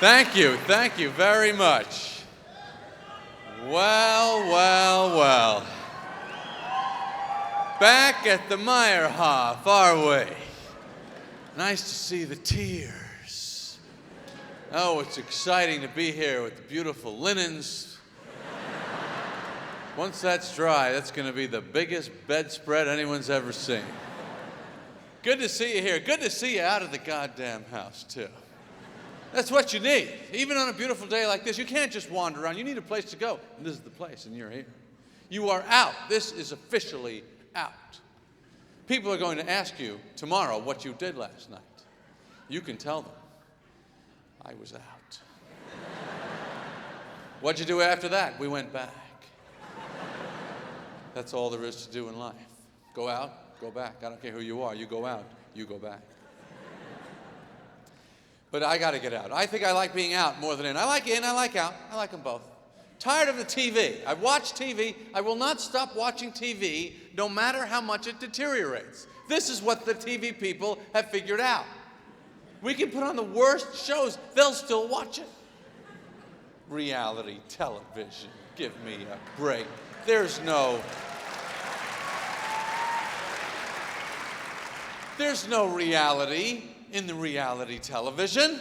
Thank you very much. Well. Back at the Meyerhoff, are we? Nice to see the tears. Oh, it's exciting to be here with the beautiful linens. Once that's dry, that's going to be the biggest bedspread anyone's ever seen. Good to see you here. Good to see you out of the goddamn house, too. That's what you need. Even on a beautiful day like this, you can't just wander around. You need a place to go. And this is the place, and you're here. You are out. This is officially out. People are going to ask you tomorrow what you did last night. You can tell them, I was out. What'd you do after that? We went back. That's all there is to do in life. Go out, go back. I don't care who you are. You go out, you go back. But I got to get out. I think I like being out more than in. I like in, I like out. I like them both. Tired of the TV. I've watched TV. I will not stop watching TV no matter how much it deteriorates. This is what the TV people have figured out. We can put on the worst shows. They'll still watch it. Reality television. Give me a break. There's no reality in the reality television.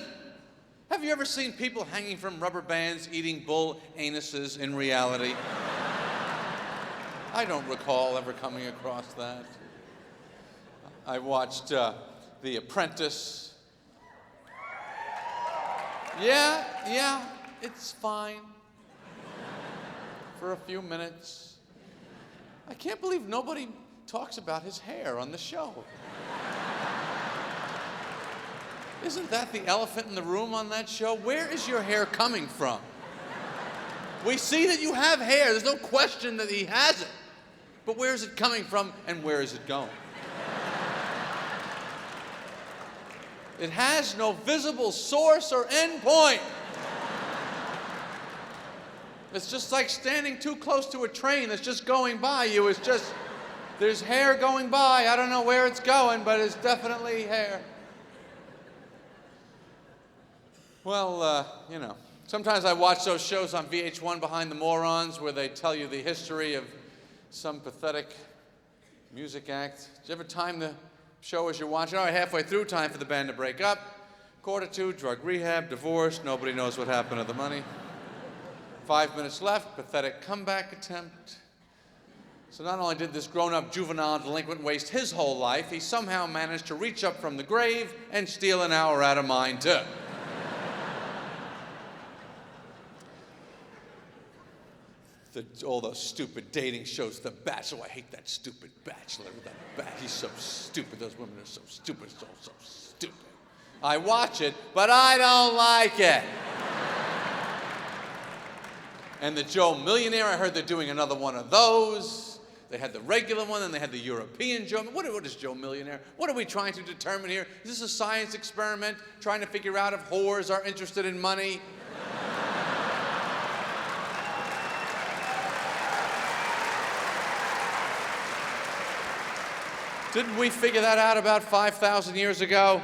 Have you ever seen people hanging from rubber bands eating bull anuses in reality? I don't recall ever coming across that. I watched The Apprentice. Yeah, it's fine. For a few minutes. I can't believe nobody talks about his hair on the show. Isn't that the elephant in the room on that show? Where is your hair coming from? We see that you have hair. There's no question that he has it. But where is it coming from and where is it going? It has no visible source or end point. It's just like standing too close to a train that's just going by you. It's just, there's hair going by. I don't know where it's going, but it's definitely hair. Well, sometimes I watch those shows on VH1 Behind the Morons where they tell you the history of some pathetic music act. Did you ever time the show as you're watching? All right, halfway through, time for the band to break up. 1:45, drug rehab, divorce, nobody knows what happened to the money. 5 minutes left, pathetic comeback attempt. So not only did this grown-up juvenile delinquent waste his whole life, he somehow managed to reach up from the grave and steal an hour out of mine, too. All those stupid dating shows, The Bachelor. I hate that stupid Bachelor. He's so stupid. Those women are so stupid, so stupid. I watch it, but I don't like it. And the Joe Millionaire, I heard they're doing another one of those. They had the regular one, and they had the European Joe. What is Joe Millionaire? What are we trying to determine here? Is this a science experiment, trying to figure out if whores are interested in money? Didn't we figure that out about 5,000 years ago?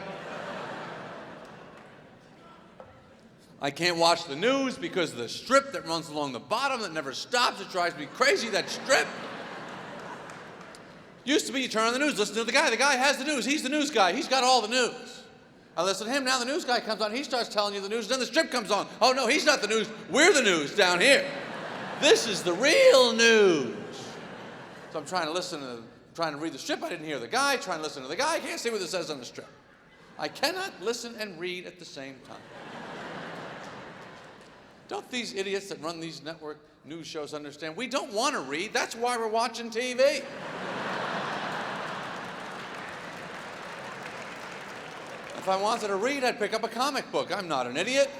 I can't watch the news because of the strip that runs along the bottom that never stops. It drives me crazy, that strip. Used to be you turn on the news, listen to the guy. The guy has the news. He's the news guy. He's got all the news. I listen to him. Now the news guy comes on. He starts telling you the news. Then the strip comes on. Oh, no, he's not the news. We're the news down here. This is the real news. So I'm trying to read the strip. I didn't hear the guy. Trying to listen to the guy. I can't see what it says on the strip. I cannot listen and read at the same time. Don't these idiots that run these network news shows understand? We don't want to read. That's why we're watching TV. If I wanted to read, I'd pick up a comic book. I'm not an idiot.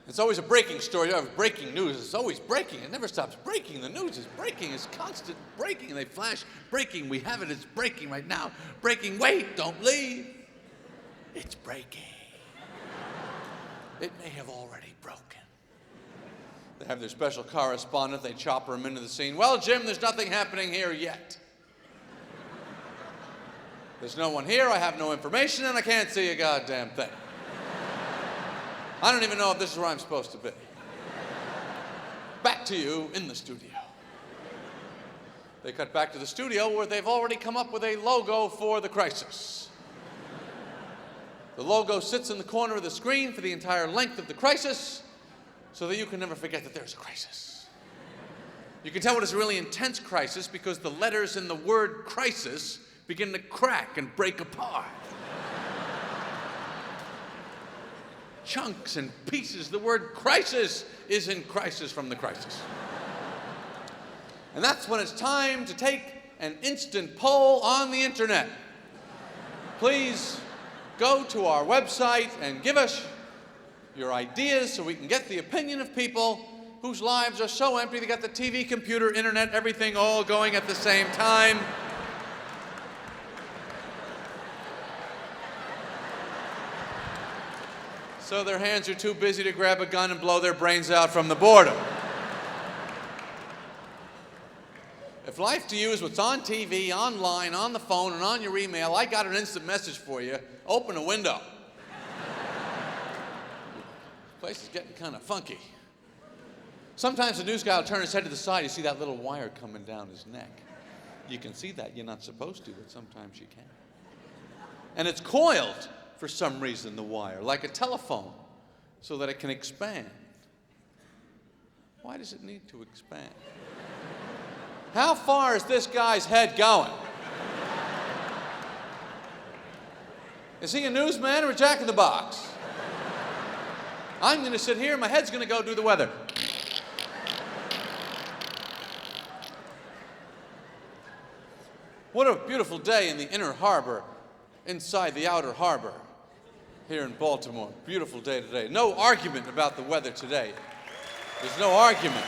It's always a breaking story. You have breaking news. It's always breaking. It never stops breaking. The news is breaking. It's constant breaking. And they flash breaking. We have it. It's breaking right now. Breaking. Wait, don't leave. It's breaking. It may have already broken. They have their special correspondent. They chopper him into the scene. Well, Jim, there's nothing happening here yet. There's no one here, I have no information, and I can't see a goddamn thing. I don't even know if this is where I'm supposed to be. Back to you in the studio. They cut back to the studio where they've already come up with a logo for the crisis. The logo sits in the corner of the screen for the entire length of the crisis so that you can never forget that there's a crisis. You can tell it is a really intense crisis because the letters in the word crisis begin to crack and break apart. Chunks and pieces. The word crisis is in crisis from the crisis. And that's when it's time to take an instant poll on the internet. Please go to our website and give us your ideas so we can get the opinion of people whose lives are so empty they got the TV, computer, internet, everything all going at the same time. So their hands are too busy to grab a gun and blow their brains out from the boredom. If life to you is what's on TV, online, on the phone, and on your email, I got an instant message for you. Open a window. The place is getting kind of funky. Sometimes the news guy will turn his head to the side. You see that little wire coming down his neck. You can see that. You're not supposed to, but sometimes you can. And it's coiled for some reason, the wire, like a telephone, so that it can expand. Why does it need to expand? How far is this guy's head going? Is he a newsman or a jack-in-the-box? I'm going to sit here, my head's going to go do the weather. What a beautiful day in the inner harbor, inside the outer harbor, here in Baltimore. Beautiful day today. No argument about the weather today. There's no argument.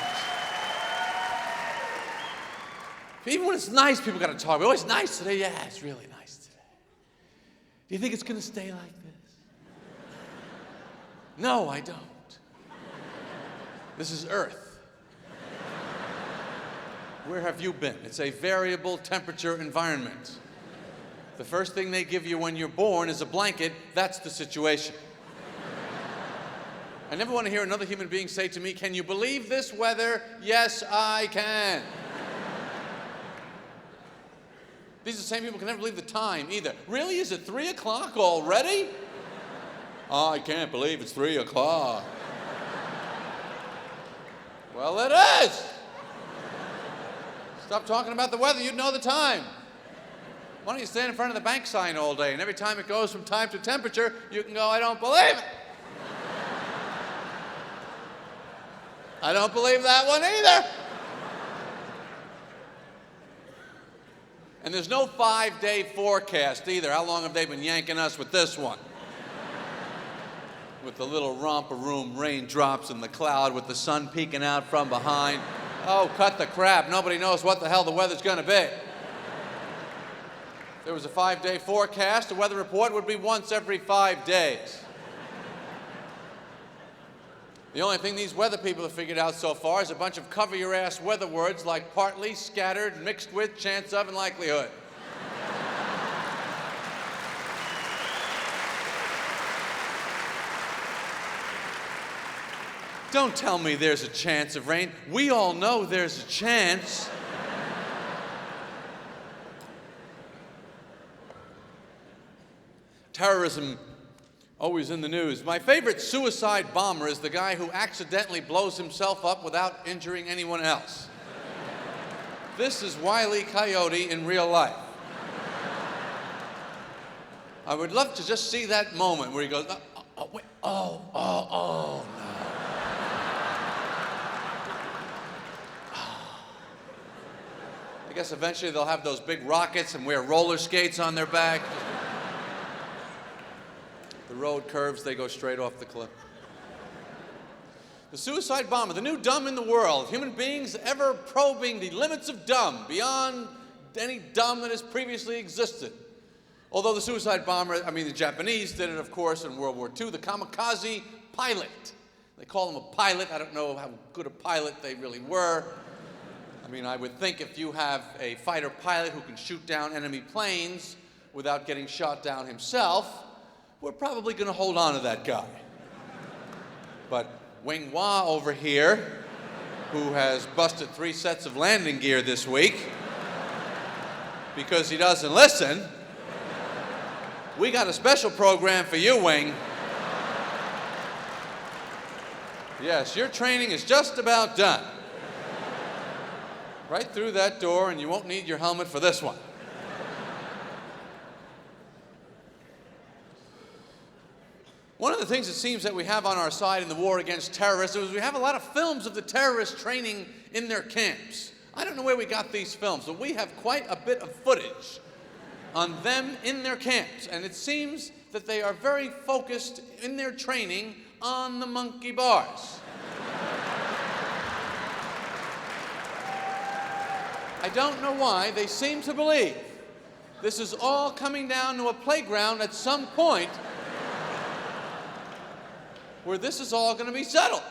Even when it's nice, people got to talk. Oh, it's nice today. Yeah, it's really nice today. Do you think it's going to stay like this? No, I don't. This is Earth. Where have you been? It's a variable temperature environment. The first thing they give you when you're born is a blanket. That's the situation. I never want to hear another human being say to me, "Can you believe this weather?" Yes, I can. These are the same people who can never believe the time either. Really? Is it 3 o'clock already? Oh, I can't believe it's 3 o'clock. Well, it is. Stop talking about the weather, you'd know the time. Why don't you stand in front of the bank sign all day, and every time it goes from time to temperature, you can go, "I don't believe it." I don't believe that one either. And there's no 5-day forecast either. How long have they been yanking us with this one? With the little romper room raindrops in the cloud with the sun peeking out from behind. Oh, cut the crap. Nobody knows what the hell the weather's going to be. If there was a 5-day forecast, the weather report would be once every 5 days. The only thing these weather people have figured out so far is a bunch of cover-your-ass weather words like partly, scattered, mixed with, chance of, and likelihood. Don't tell me there's a chance of rain. We all know there's a chance. Terrorism, always in the news. My favorite suicide bomber is the guy who accidentally blows himself up without injuring anyone else. This is Wile E. Coyote in real life. I would love to just see that moment where he goes, wait, no. I guess eventually they'll have those big rockets and wear roller skates on their back. The road curves, they go straight off the cliff. The suicide bomber, the new dumb in the world. Human beings ever probing the limits of dumb, beyond any dumb that has previously existed. Although the suicide bomber, the Japanese did it, of course, in World War II, the kamikaze pilot. They call him a pilot. I don't know how good a pilot they really were. I would think if you have a fighter pilot who can shoot down enemy planes without getting shot down himself, we're probably going to hold on to that guy. But Wing Wah over here, who has busted 3 sets of landing gear this week because he doesn't listen, we got a special program for you, Wing. Yes, your training is just about done. Right through that door, and you won't need your helmet for this one. One of the things it seems that we have on our side in the war against terrorists is we have a lot of films of the terrorists training in their camps. I don't know where we got these films, but we have quite a bit of footage on them in their camps. And it seems that they are very focused in their training on the monkey bars. I don't know why they seem to believe this is all coming down to a playground at some point where this is all going to be settled.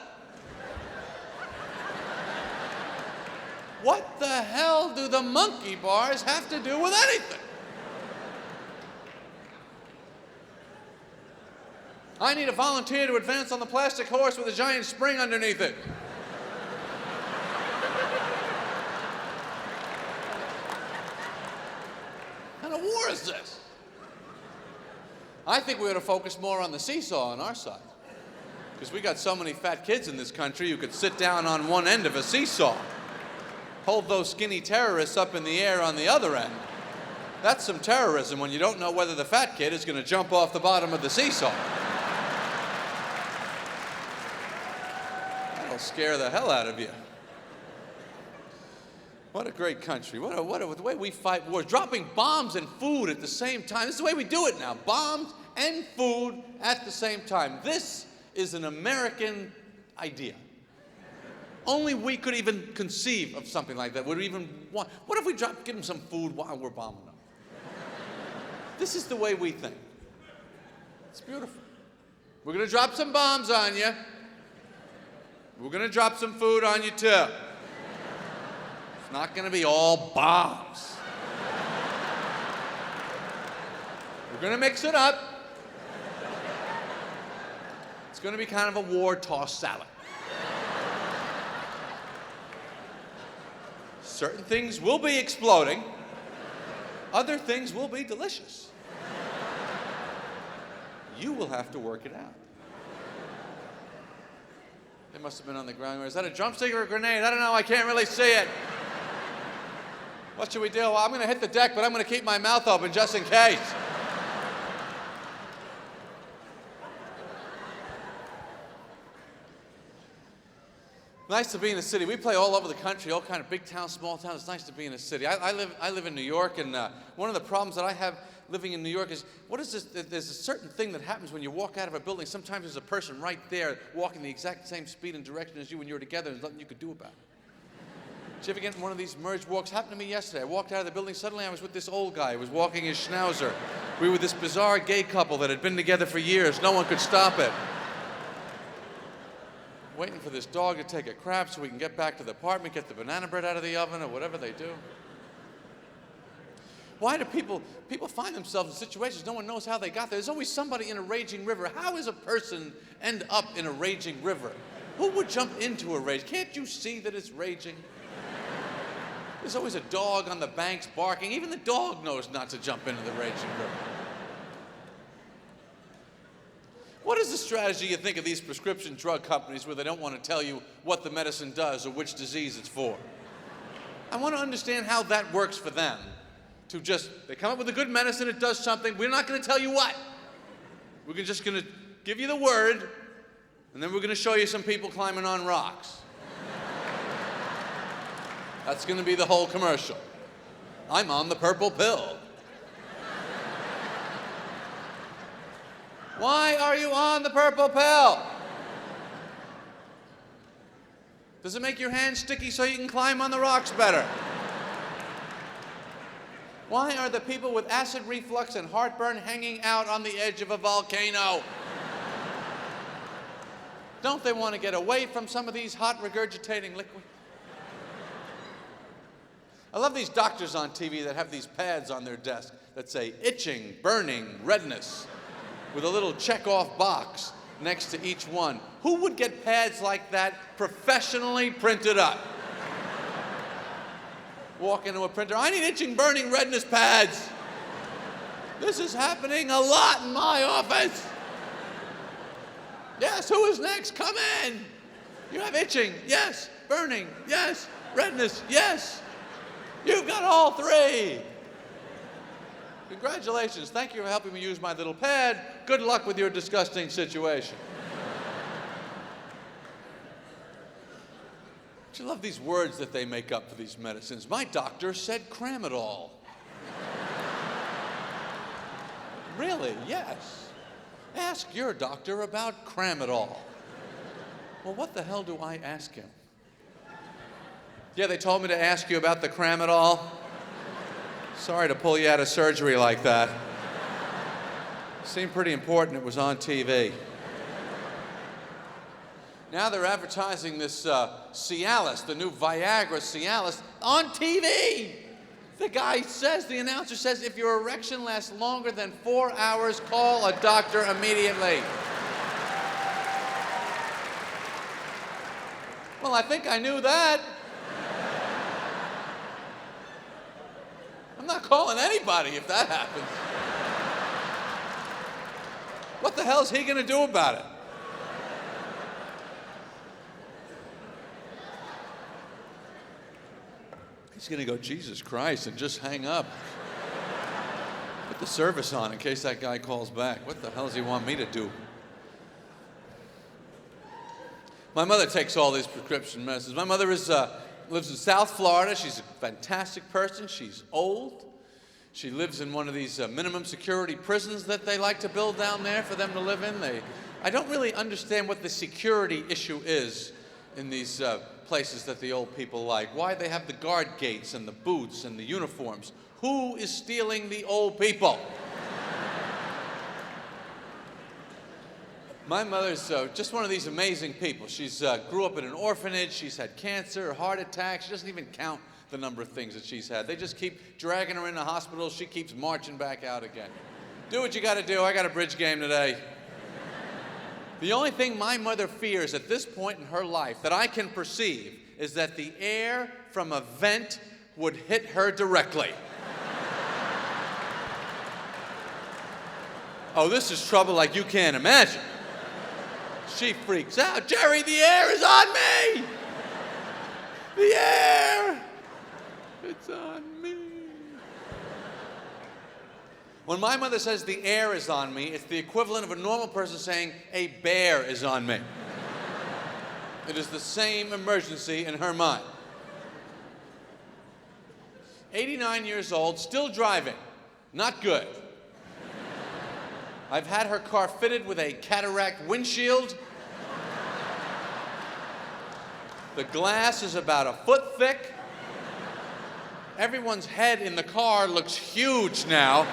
What the hell do the monkey bars have to do with anything? I need a volunteer to advance on the plastic horse with a giant spring underneath it. What kind of war is this? I think we ought to focus more on the seesaw on our side. Because we got so many fat kids in this country who could sit down on one end of a seesaw, hold those skinny terrorists up in the air on the other end. That's some terrorism when you don't know whether the fat kid is going to jump off the bottom of the seesaw. That'll scare the hell out of you. What a great country. What the way we fight wars. Dropping bombs and food at the same time. This is the way we do it now. Bombs and food at the same time. This is an American idea. Only we could even conceive of something like that. Would we even want? What if we give them some food while we're bombing them? This is the way we think. It's beautiful. We're going to drop some bombs on you. We're going to drop some food on you too. It's not going to be all bombs. We're going to mix it up. It's going to be kind of a war-tossed salad. Certain things will be exploding. Other things will be delicious. You will have to work it out. They must have been on the ground. Is that a drumstick or a grenade? I don't know. I can't really see it. What should we do? Well, I'm going to hit the deck, but I'm going to keep my mouth open just in case. Nice to be in a city. We play all over the country, all kind of big towns, small towns. It's nice to be in a city. I live in New York, and one of the problems that I have living in New York is, what is this? There's a certain thing that happens when you walk out of a building. Sometimes there's a person right there walking the exact same speed and direction as you when you're together, and there's nothing you could do about it. Did you ever get in one of these merge walks? Happened to me yesterday. I walked out of the building. Suddenly I was with this old guy who was walking his schnauzer. We were this bizarre gay couple that had been together for years. No one could stop it. Waiting for this dog to take a crap so we can get back to the apartment, get the banana bread out of the oven or whatever they do. Why do people find themselves in situations no one knows how they got there? There's always somebody in a raging river. How does a person end up in a raging river? Who would jump into a rage? Can't you see that it's raging? There's always a dog on the banks barking. Even the dog knows not to jump into the raging river. What is the strategy you think of these prescription drug companies where they don't want to tell you what the medicine does or which disease it's for? I want to understand how that works for them. They come up with a good medicine, it does something, we're not going to tell you what. We're just going to give you the word, and then we're going to show you some people climbing on rocks. That's going to be the whole commercial. I'm on the purple pill. Why are you on the purple pill? Does it make your hands sticky so you can climb on the rocks better? Why are the people with acid reflux and heartburn hanging out on the edge of a volcano? Don't they want to get away from some of these hot regurgitating liquids? I love these doctors on TV that have these pads on their desk that say itching, burning, redness, with a little check-off box next to each one. Who would get pads like that professionally printed up? Walk into a printer, I need itching, burning, redness pads. This is happening a lot in my office. Yes, who is next? Come in. You have itching, yes. Burning, yes. Redness, yes. You've got all three. Congratulations. Thank you for helping me use my little pad. Good luck with your disgusting situation. I love these words that they make up for these medicines. My doctor said cram it all. Really? Yes. Ask your doctor about cram it all. Well, what the hell do I ask him? Yeah, they told me to ask you about the cram it all. Sorry to pull you out of surgery like that. Seemed pretty important. It was on TV. Now they're advertising this Cialis, the new Viagra Cialis, on TV. The guy says, the announcer says, if your erection lasts longer than 4 hours, call a doctor immediately. Well, I think I knew that. I'm not calling anybody if that happens. What the hell is he going to do about it? He's going to go, Jesus Christ, and just hang up. Put the service on in case that guy calls back. What the hell does he want me to do? My mother takes all these prescription medicines. My mother lives in South Florida. She's a fantastic person. She's old. She lives in one of these minimum security prisons that they like to build down there for them to live in. I don't really understand what the security issue is in these places that the old people like. Why they have the guard gates and the boots and the uniforms. Who is stealing the old people? My mother's just one of these amazing people. She's grew up in an orphanage. She's had cancer, heart attack. She doesn't even count the number of things that she's had. They just keep dragging her into hospital. She keeps marching back out again. Do what you got to do. I got a bridge game today. The only thing my mother fears at this point in her life that I can perceive is that the air from a vent would hit her directly. Oh, this is trouble like you can't imagine. She freaks out. Jerry, the air is on me! The air! It's on me. When my mother says the air is on me, it's the equivalent of a normal person saying a bear is on me. It is the same emergency in her mind. 89 years old, still driving. Not good. I've had her car fitted with a cataract windshield. The glass is about a foot thick. Everyone's head in the car looks huge now.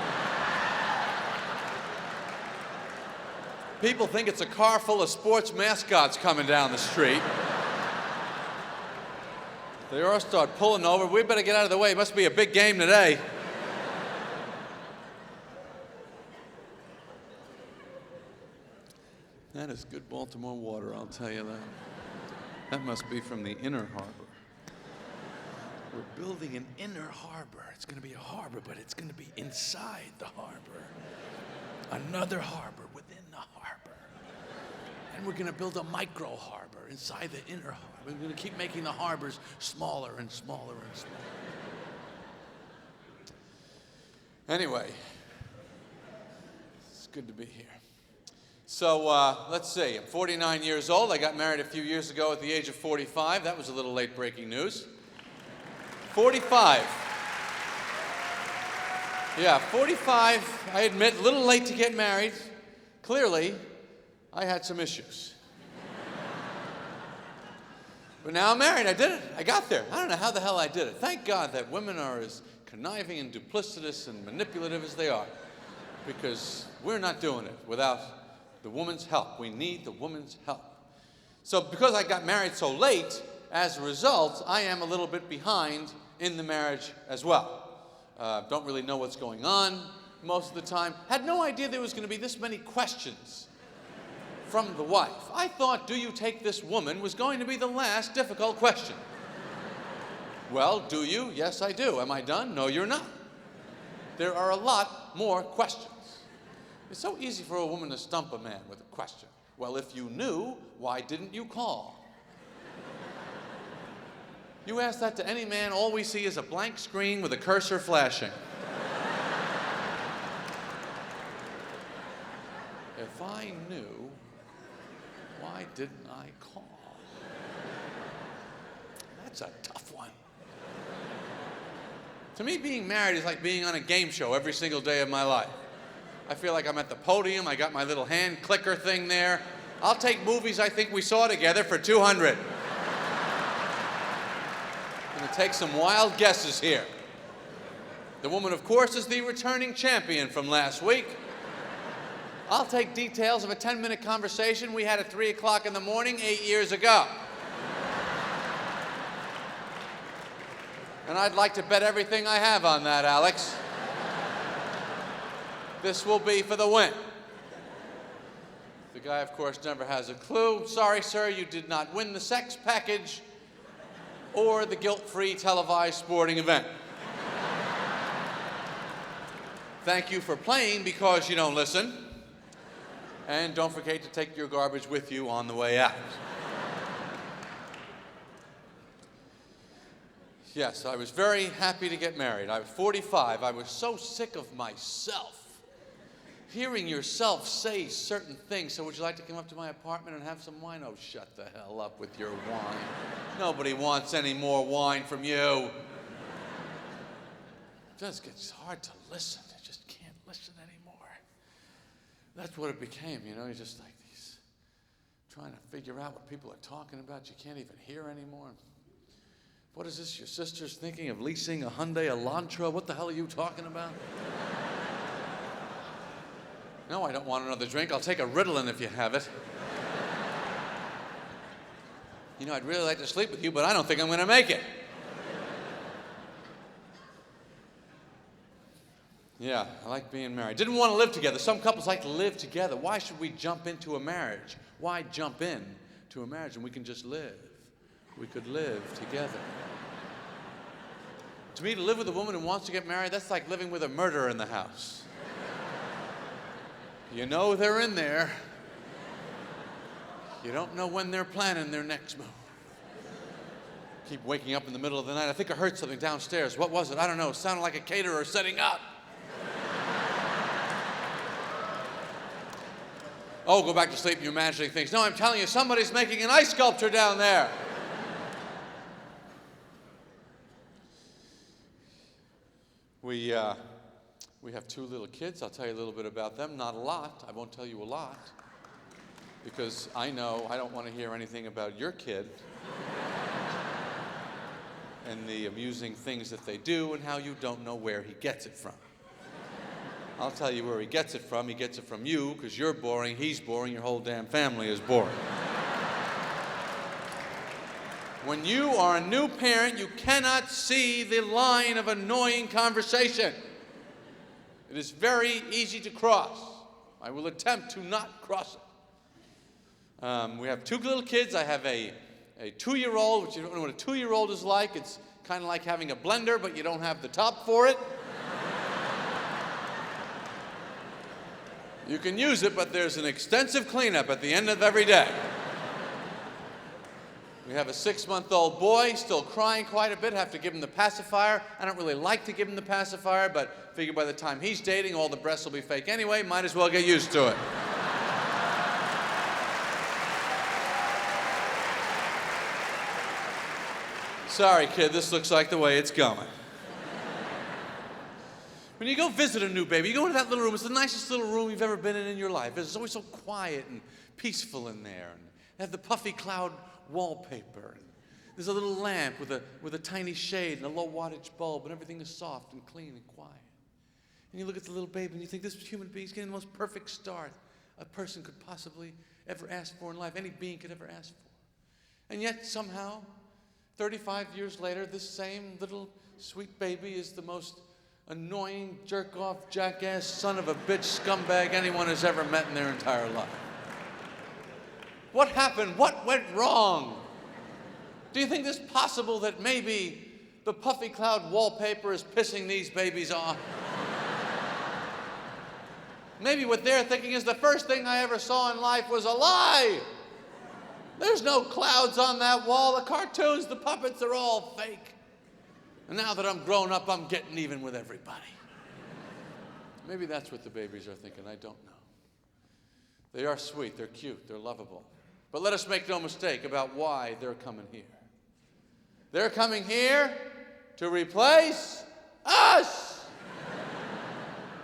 People think it's a car full of sports mascots coming down the street. They all start pulling over. We better get out of the way. It must be a big game today. That is good Baltimore water, I'll tell you that. That must be from the inner harbor. We're building an inner harbor. It's going to be a harbor, but it's going to be inside the harbor. Another harbor within the harbor. And we're going to build a micro harbor inside the inner harbor. We're going to keep making the harbors smaller and smaller and smaller. Anyway, it's good to be here. So let's see, I'm 49 years old. I got married a few years ago at the age of 45. That was a little late breaking news. 45. Yeah, 45, I admit, a little late to get married. Clearly, I had some issues. But now I'm married, I did it. I got there. I don't know how the hell I did it. Thank God that women are as conniving and duplicitous and manipulative as they are. Because we're not doing it without the woman's help. We need the woman's help. So because I got married so late, as a result, I am a little bit behind in the marriage as well. Don't really know what's going on most of the time. Had no idea there was going to be this many questions from the wife. I thought, do you take this woman, was going to be the last difficult question. Well, do you? Yes, I do. Am I done? No, you're not. There are a lot more questions. It's so easy for a woman to stump a man with a question. Well, if you knew, why didn't you call? You ask that to any man, all we see is a blank screen with a cursor flashing. If I knew, why didn't I call? That's a tough one. To me, being married is like being on a game show every single day of my life. I feel like I'm at the podium, I got my little hand clicker thing there. I'll take movies I think we saw together for 200. I'm gonna take some wild guesses here. The woman, of course, is the returning champion from last week. I'll take details of a 10-minute conversation we had at 3 o'clock in the morning 8 years ago. And I'd like to bet everything I have on that, Alex. This will be for the win. The guy, of course, never has a clue. Sorry, sir, you did not win the sex package or the guilt-free televised sporting event. Thank you for playing because you don't listen. And don't forget to take your garbage with you on the way out. Yes, I was very happy to get married. I was 45. I was so sick of myself. Hearing yourself say certain things. So would you like to come up to my apartment and have some wine? Oh, shut the hell up with your wine. Nobody wants any more wine from you. It just gets hard to listen. You just can't listen anymore. That's what it became, you know. You're just like these, trying to figure out what people are talking about. You can't even hear anymore. What is this? Your sister's thinking of leasing a Hyundai Elantra? What the hell are you talking about? No, I don't want another drink. I'll take a Ritalin if you have it. You know, I'd really like to sleep with you, but I don't think I'm going to make it. Yeah, I like being married. Didn't want to live together. Some couples like to live together. Why should we jump into a marriage? Why jump in to a marriage when we can just live? We could live together. To me, to live with a woman who wants to get married, that's like living with a murderer in the house. You know they're in there. You don't know when they're planning their next move. Keep waking up in the middle of the night. I think I heard something downstairs. What was it? I don't know. It sounded like a caterer setting up. Oh, go back to sleep and you're imagining things. No, I'm telling you, somebody's making an ice sculpture down there. We have 2 little kids. I'll tell you a little bit about them. Not a lot. I won't tell you a lot. Because I know I don't want to hear anything about your kid. And the amusing things that they do and how you don't know where he gets it from. I'll tell you where he gets it from. He gets it from you because you're boring, he's boring, your whole damn family is boring. When you are a new parent, you cannot see the line of annoying conversation. It is very easy to cross. I will attempt to not cross it. We have 2 little kids. I have a 2-year-old, which you don't know what a 2-year-old is like. It's kind of like having a blender, but you don't have the top for it. You can use it, but there's an extensive cleanup at the end of every day. We have a 6-month-old boy, still crying quite a bit, have to give him the pacifier. I don't really like to give him the pacifier, but figure by the time he's dating, all the breasts will be fake anyway, might as well get used to it. Sorry, kid, this looks like the way it's going. When you go visit a new baby, you go into that little room. It's the nicest little room you've ever been in your life. It's always so quiet and peaceful in there. And they have the puffy cloud wallpaper. There's a little lamp with a tiny shade and a low wattage bulb, and everything is soft and clean and quiet. And you look at the little baby and you think, this human being is getting the most perfect start a person could possibly ever ask for in life, any being could ever ask for. And yet somehow 35 years later, this same little sweet baby is the most annoying, jerk-off, jackass, son of a bitch, scumbag anyone has ever met in their entire life. What happened? What went wrong? Do you think it's possible that maybe the puffy cloud wallpaper is pissing these babies off? Maybe what they're thinking is the first thing I ever saw in life was a lie. There's no clouds on that wall. The cartoons, the puppets, they're all fake. And now that I'm grown up, I'm getting even with everybody. Maybe that's what the babies are thinking. I don't know. They are sweet, they're cute, they're lovable. But let us make no mistake about why they're coming here. They're coming here to replace us.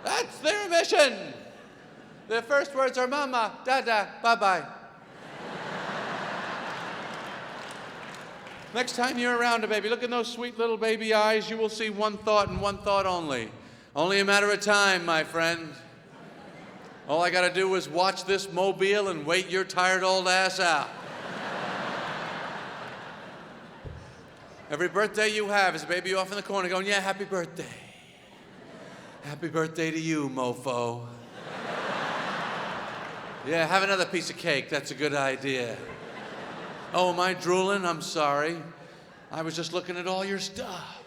That's their mission. Their first words are mama, dada, bye-bye. Next time you're around a baby, look in those sweet little baby eyes. You will see one thought and one thought only. Only a matter of time, my friend. All I got to do is watch this mobile and wait your tired old ass out. Every birthday you have is a baby off in the corner going, yeah, happy birthday. Happy birthday to you, mofo. Yeah, have another piece of cake. That's a good idea. Oh, am I drooling? I'm sorry. I was just looking at all your stuff.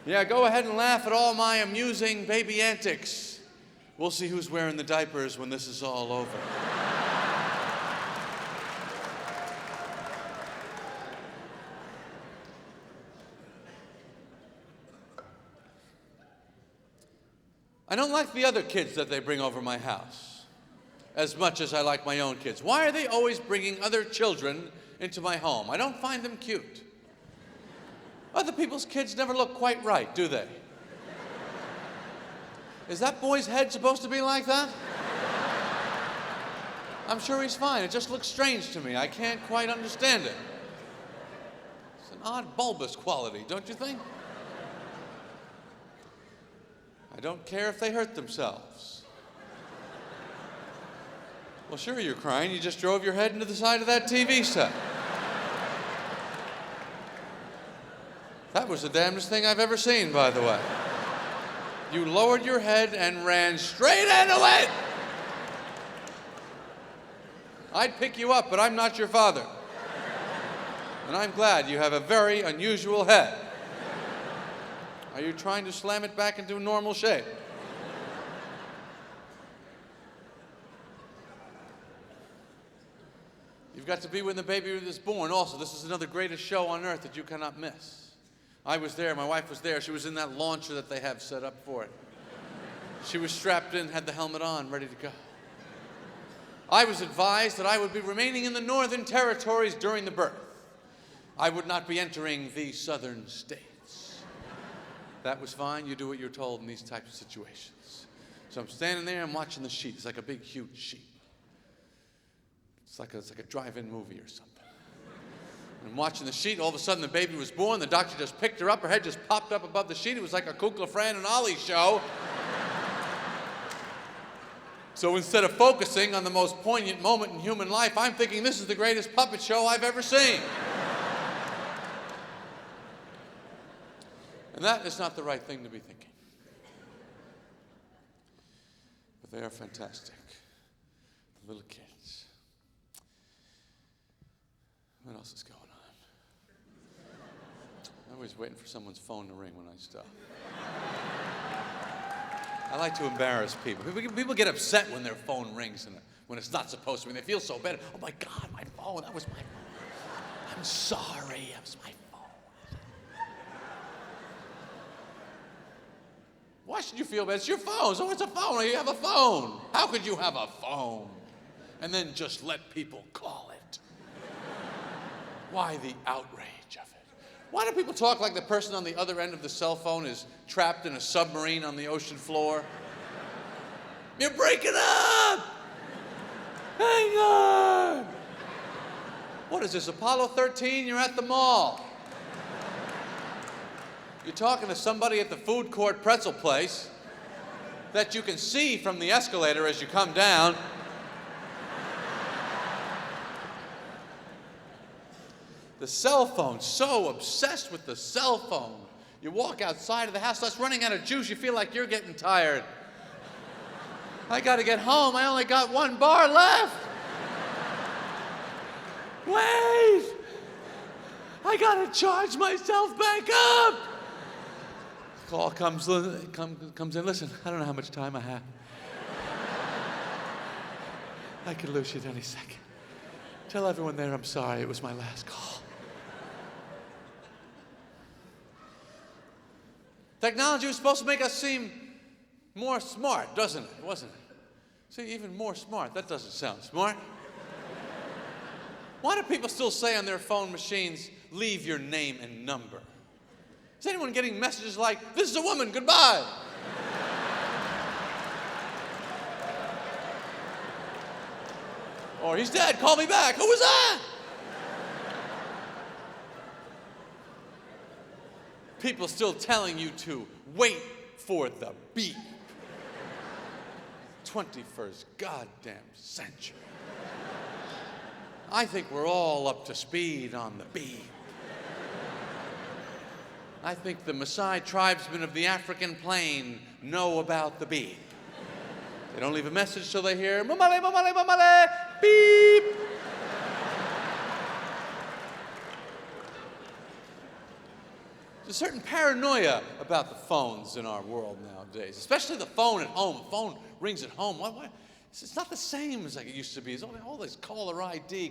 Yeah, go ahead and laugh at all my amusing baby antics. We'll see who's wearing the diapers when this is all over. I don't like the other kids that they bring over my house as much as I like my own kids. Why are they always bringing other children into my home? I don't find them cute. Other people's kids never look quite right, do they? Is that boy's head supposed to be like that? I'm sure he's fine. It just looks strange to me. I can't quite understand it. It's an odd bulbous quality, don't you think? I don't care if they hurt themselves. Well, sure you're crying. You just drove your head into the side of that TV set. That was the damnedest thing I've ever seen, by the way. You lowered your head and ran straight into it. I'd pick you up, but I'm not your father. And I'm glad you have a very unusual head. Are you trying to slam it back into normal shape? You've got to be when the baby is born. Also, this is another greatest show on earth that you cannot miss. I was there, my wife was there. She was in that launcher that they have set up for it. She was strapped in, had the helmet on, ready to go. I was advised that I would be remaining in the Northern Territories during the birth. I would not be entering the southern states. That was fine. You do what you're told in these types of situations. So I'm standing there, I'm watching the sheep. It's like a big, huge sheep. It's like a drive-in movie or something. I'm watching the sheet. All of a sudden, the baby was born. The doctor just picked her up. Her head just popped up above the sheet. It was like a Kukla, Fran, and Ollie show. So instead of focusing on the most poignant moment in human life, I'm thinking this is the greatest puppet show I've ever seen. And that is not the right thing to be thinking. But they are fantastic. The little kids. What else is going on? I'm always waiting for someone's phone to ring when I stop. I like to embarrass people. People get upset when their phone rings and when it's not supposed to. When they feel so bad. Oh my God, my phone. That was my phone. I'm sorry. That was my phone. Why should you feel bad? It's your phone. So it's a phone. You have a phone. How could you have a phone and then just let people call it? Why the outrage of it? Why do people talk like the person on the other end of the cell phone is trapped in a submarine on the ocean floor? You're breaking up! Hang on! What is this, Apollo 13? You're at the mall. You're talking to somebody at the food court pretzel place that you can see from the escalator as you come down. The cell phone, so obsessed with the cell phone. You walk outside of the house, starts running out of juice, you feel like you're getting tired. I got to get home, I only got 1 bar left. Wait! I got to charge myself back up. Call comes in, listen, I don't know how much time I have. I could lose you at any second. Tell everyone there I'm sorry, it was my last call. Technology was supposed to make us seem more smart, doesn't it? Wasn't it? See, even more smart. That doesn't sound smart. Why do people still say on their phone machines, leave your name and number? Is anyone getting messages like, this is a woman, goodbye? Or he's dead, call me back. Who was that? People still telling you to wait for the beep. 21st goddamn century. I think we're all up to speed on the beep. I think the Maasai tribesmen of the African plain know about the beep. They don't leave a message till they hear, mamale, mamale, mamale, beep. There's a certain paranoia about the phones in our world nowadays, especially the phone at home. The phone rings at home. Why? It's not the same as like it used to be. It's all this caller ID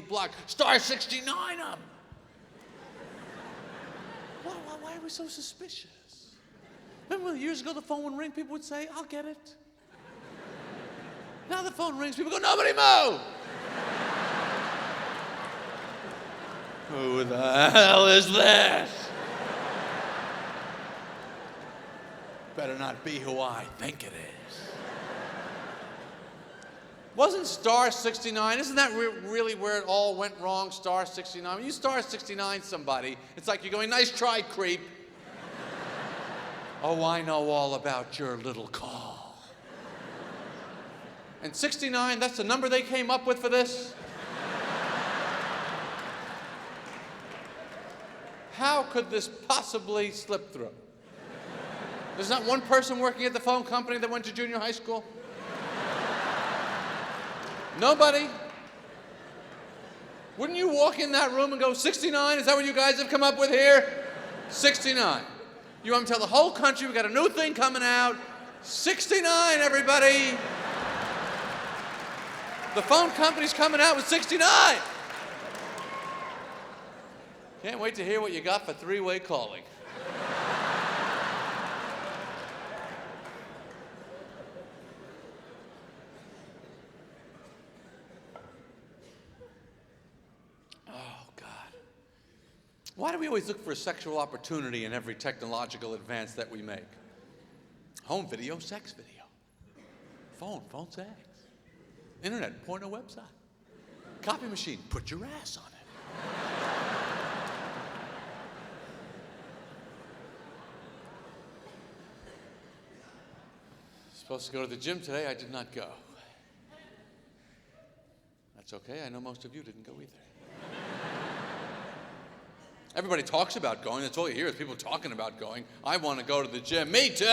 block, star 69 them. Why are we so suspicious? Remember years ago the phone would ring, people would say, I'll get it. Now the phone rings, people go, nobody move! Who the hell is this? Better not be who I think it is. Wasn't star 69, isn't that really where it all went wrong, star 69? When you star 69 somebody, it's like you're going, nice try, creep. Oh, I know all about your little call. And 69, that's the number they came up with for this? How could this possibly slip through? There's not one person working at the phone company that went to junior high school? Nobody? Wouldn't you walk in that room and go, 69? Is that what you guys have come up with here? 69. You want to tell the whole country we got a new thing coming out. 69, everybody. The phone company's coming out with 69. Can't wait to hear what you got for three-way calling. Why do we always look for a sexual opportunity in every technological advance that we make? Home video, sex video. Phone sex. Internet, porno website. Copy machine, put your ass on it. Supposed to go to the gym today, I did not go. That's okay, I know most of you didn't go either. Everybody talks about going. That's all you hear is people talking about going. I want to go to the gym. Me too.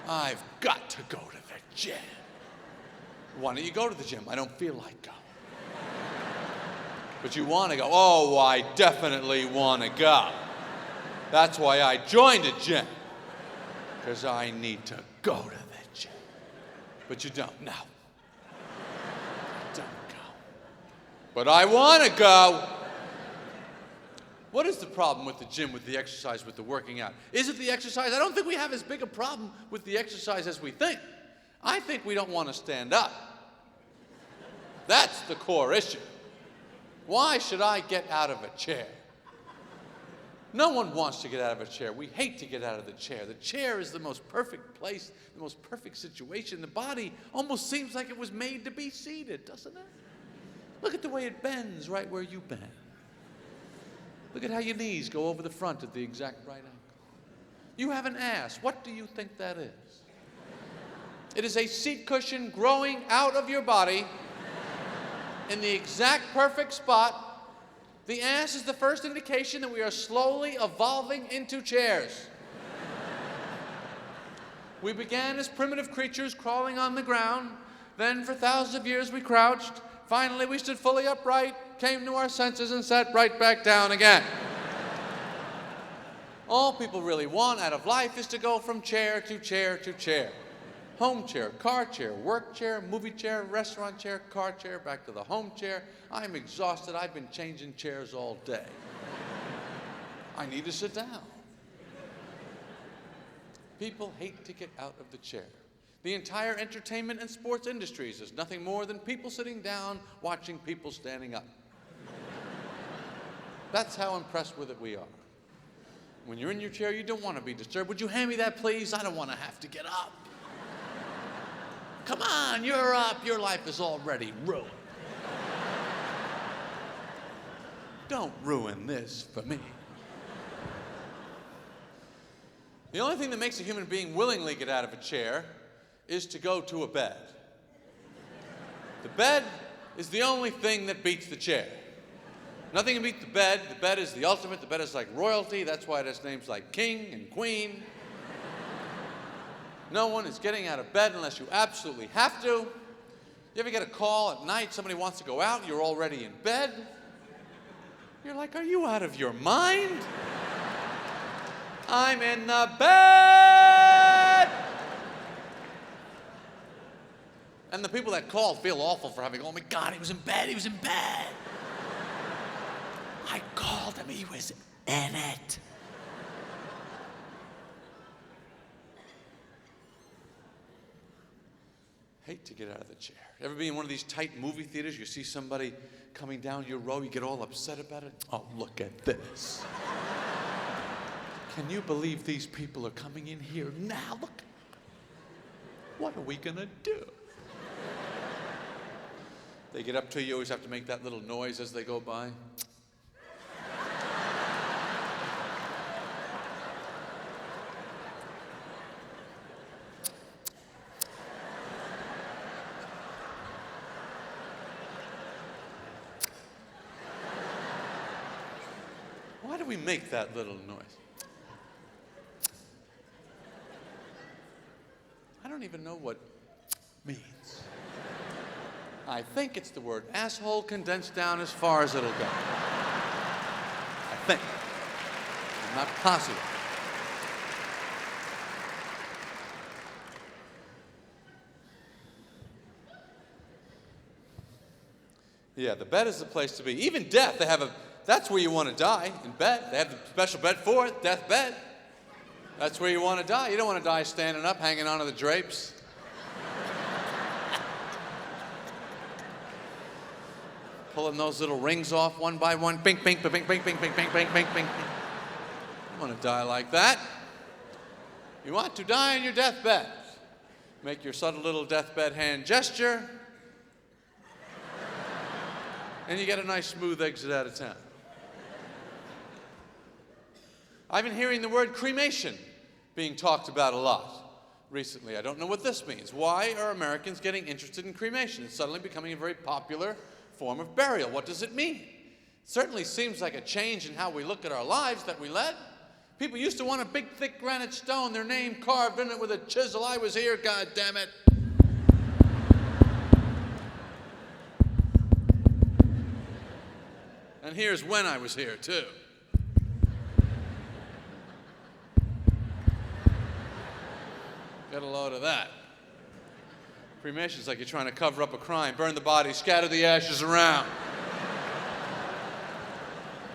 I've got to go to the gym. Why don't you go to the gym? I don't feel like going. But you want to go. Oh, I definitely want to go. That's why I joined a gym. Because I need to go to the gym. But you don't. No. Don't go. But I want to go. What is the problem with the gym, with the exercise, with the working out? Is it the exercise? I don't think we have as big a problem with the exercise as we think. I think we don't want to stand up. That's the core issue. Why should I get out of a chair? No one wants to get out of a chair. We hate to get out of the chair. The chair is the most perfect place, the most perfect situation. The body almost seems like it was made to be seated, doesn't it? Look at the way it bends right where you bend. Look at how your knees go over the front at the exact right angle. You have an ass. What do you think that is? It is a seat cushion growing out of your body in the exact perfect spot The ass is the first indication that we are slowly evolving into chairs. We began as primitive creatures crawling on the ground. Then for thousands of years we crouched. Finally we stood fully upright, came to our senses, and sat right back down again. All people really want out of life is to go from chair to chair to chair. Home chair, car chair, work chair, movie chair, restaurant chair, car chair, back to the home chair. I'm exhausted. I've been changing chairs all day. I need to sit down. People hate to get out of the chair. The entire entertainment and sports industries is nothing more than people sitting down watching people standing up. That's how impressed with it we are. When you're in your chair, you don't want to be disturbed. Would you hand me that, please? I don't want to have to get up. Come on, you're up. Your life is already ruined. Don't ruin this for me. The only thing that makes a human being willingly get out of a chair is to go to a bed. The bed is the only thing that beats the chair. Nothing can beat the bed. The bed is the ultimate. The bed is like royalty. That's why it has names like king and queen. No one is getting out of bed unless you absolutely have to. You ever get a call at night, somebody wants to go out, you're already in bed? You're like, are you out of your mind? I'm in the bed! And the people that called feel awful for having, oh my God, he was in bed, he was in bed. I called him, he was in it. Hate to get out of the chair. Ever be in one of these tight movie theaters, you see somebody coming down your row, you get all upset about it? Oh, look at this. Can you believe these people are coming in here now? Look. What are we gonna do? They get up to you, you always have to make that little noise as they go by. Why do we make that little noise? I don't even know what means. I think it's the word asshole condensed down as far as it'll go. I think. I'm not positive. Yeah, the bed is the place to be. Even death, that's where you want to die, in bed. They have the special bed for it, death bed. That's where you want to die. You don't want to die standing up, hanging onto the drapes. Pulling those little rings off one by one. Bing, bing, bing, bing, bing, bing, bing, bing, bing, bing, bing. You want to die like that. You want to die in your deathbed. Make your subtle little deathbed hand gesture. And you get a nice smooth exit out of town. I've been hearing the word cremation being talked about a lot recently. I don't know what this means. Why are Americans getting interested in cremation? It's suddenly becoming a very popular form of burial. What does it mean? It certainly seems like a change in how we look at our lives that we led. People used to want a big, thick granite stone, their name carved in it with a chisel. I was here, God damn it. And here's when I was here, too. Get a load of that. Cremation's like you're trying to cover up a crime, burn the body, scatter the ashes around.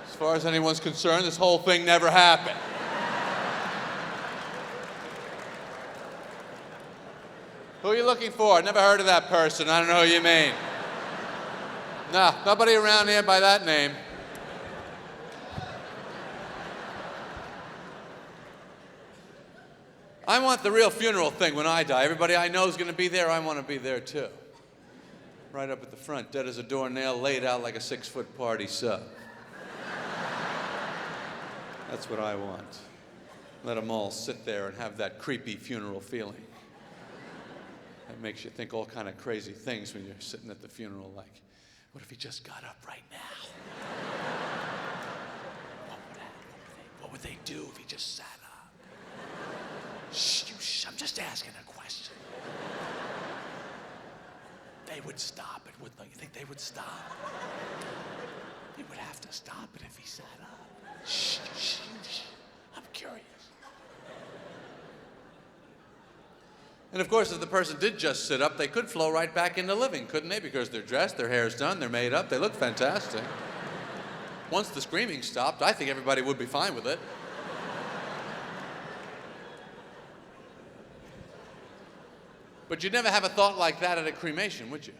As far as anyone's concerned, this whole thing never happened. Who are you looking for? Never heard of that person. I don't know who you mean. No, nobody around here by that name. I want the real funeral thing when I die. Everybody I know is going to be there. I want to be there too. Right up at the front, dead as a doornail, laid out like a 6-foot party sub. That's what I want. Let them all sit there and have that creepy funeral feeling. That makes you think all kind of crazy things when you're sitting at the funeral, like, What if he just got up right now? What would happen? What would they do if he just sat up? Shh, I'm just asking a question. They would stop it, wouldn't they? You think they would stop? They would have to stop it if he sat up. Shh. I'm curious. And of course, if the person did just sit up, they could flow right back into living, couldn't they? Because they're dressed, their hair's done, they're made up, they look fantastic. Once the screaming stopped, I think everybody would be fine with it. But you'd never have a thought like that at a cremation, would you?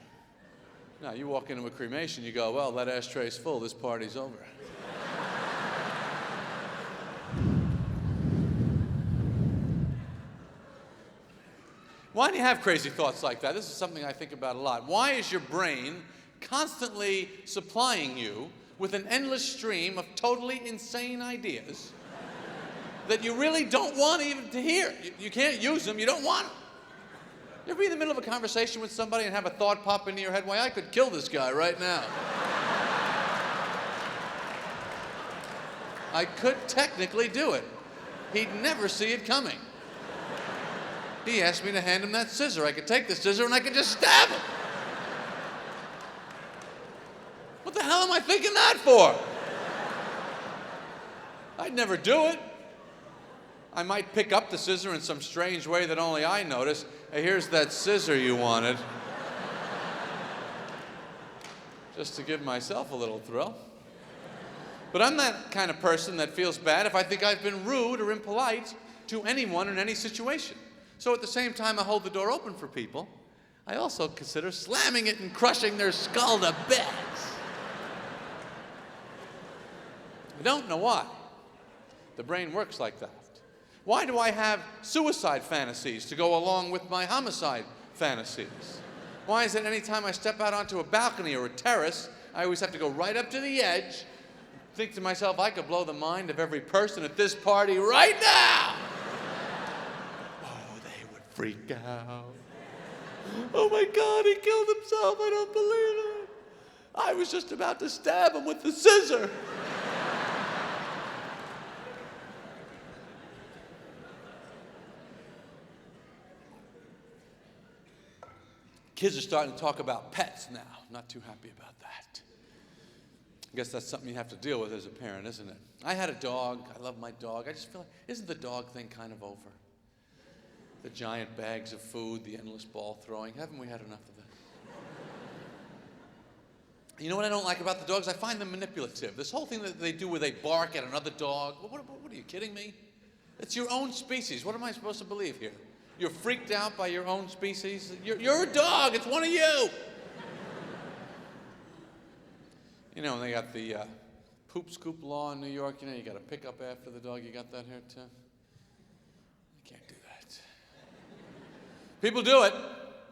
No, you walk into a cremation, you go, well, that ashtray's full, this party's over. Why do you have crazy thoughts like that? This is something I think about a lot. Why is your brain constantly supplying you with an endless stream of totally insane ideas that you really don't want even to hear? You can't use them, you don't want them. You ever be in the middle of a conversation with somebody and have a thought pop into your head, why, I could kill this guy right now. I could technically do it. He'd never see it coming. He asked me to hand him that scissor. I could take the scissor and I could just stab him. What the hell am I thinking that for? I'd never do it. I might pick up the scissor in some strange way that only I notice. Hey, here's that scissor you wanted. Just to give myself a little thrill. But I'm that kind of person that feels bad if I think I've been rude or impolite to anyone in any situation. So at the same time I hold the door open for people, I also consider slamming it and crushing their skull to bits. I don't know why. The brain works like that. Why do I have suicide fantasies to go along with my homicide fantasies? Why is it any time I step out onto a balcony or a terrace, I always have to go right up to the edge, think to myself, I could blow the mind of every person at this party right now. Oh, they would freak out. Oh my God, he killed himself, I don't believe it. I was just about to stab him with the scissor. Kids are starting to talk about pets now. I'm not too happy about that. I guess that's something you have to deal with as a parent, isn't it? I had a dog. I love my dog. I just feel like, isn't the dog thing kind of over? The giant bags of food, the endless ball throwing. Haven't we had enough of that? You know what I don't like about the dogs? I find them manipulative. This whole thing that they do where they bark at another dog. What are you kidding me? It's your own species. What am I supposed to believe here? You're freaked out by your own species? You're a dog. It's one of you. You know, and they got the poop scoop law in New York. You know, you got to pick up after the dog. You got that here, too? I can't do that. People do it.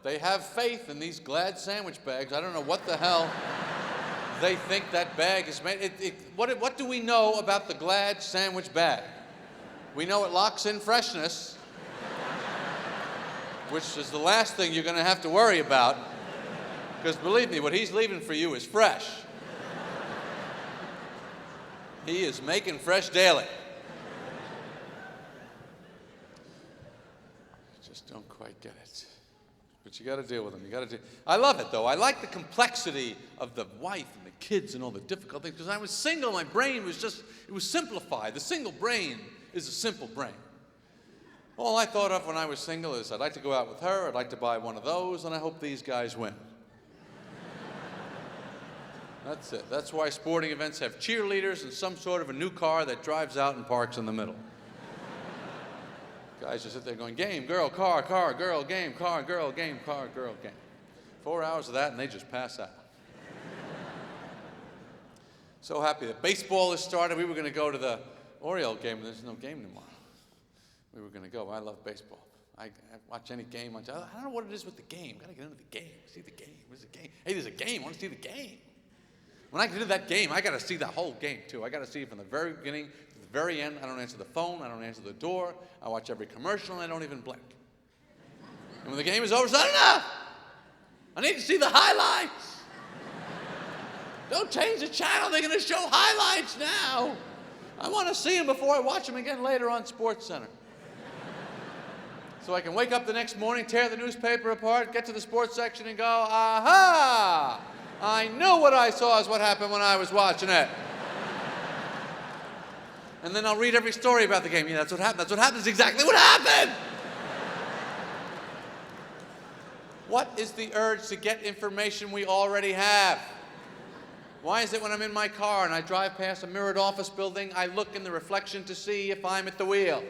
They have faith in these Glad sandwich bags. I don't know what the hell they think that bag is made. What do we know about the Glad sandwich bag? We know it locks in freshness, which is the last thing you're going to have to worry about. Because believe me, what he's leaving for you is fresh. He is making fresh daily. I just don't quite get it. But you got to deal with them. I love it, though. I like the complexity of the wife and the kids and all the difficult things. Because I was single, my brain was it was simplified. The single brain is a simple brain. All I thought of when I was single is I'd like to go out with her, I'd like to buy one of those, and I hope these guys win. That's it. That's why sporting events have cheerleaders and some sort of a new car that drives out and parks in the middle. Guys just sit there going, game, girl, car, girl, game, car, girl, game, car, girl, game. 4 hours of that and they just pass out. So happy that baseball has started. We were going to go to the Oriole game, and there's no game tomorrow. We were going to go. I love baseball. I watch any game. I don't know what it is with the game. Got to get into the game. See the game. Where's the game? Hey, there's a game. I want to see the game. When I get into that game, I got to see the whole game, too. I got to see it from the very beginning to the very end. I don't answer the phone. I don't answer the door. I watch every commercial, and I don't even blink. And when the game is over, it's not enough. I need to see the highlights. don't change the channel. They're going to show highlights now. I want to see them before I watch them again later on SportsCenter. So I can wake up the next morning, tear the newspaper apart, get to the sports section and go, aha! I knew what I saw is what happened when I was watching it. And then I'll read every story about the game. Yeah, that's what happened. That's what happened. That's exactly what happened. What is the urge to get information we already have? Why is it when I'm in my car and I drive past a mirrored office building, I look in the reflection to see if I'm at the wheel?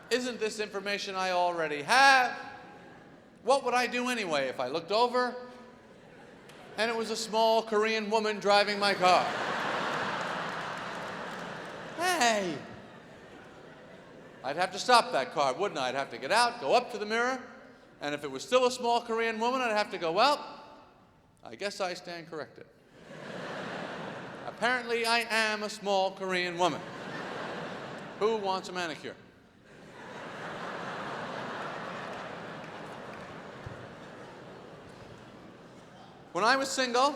Isn't this information I already have? What would I do anyway if I looked over and it was a small Korean woman driving my car? Hey! I'd have to stop that car, wouldn't I? I'd have to get out, go up to the mirror, and if it was still a small Korean woman, I'd have to go, well, I guess I stand corrected. Apparently, I am a small Korean woman. Who wants a manicure? When I was single,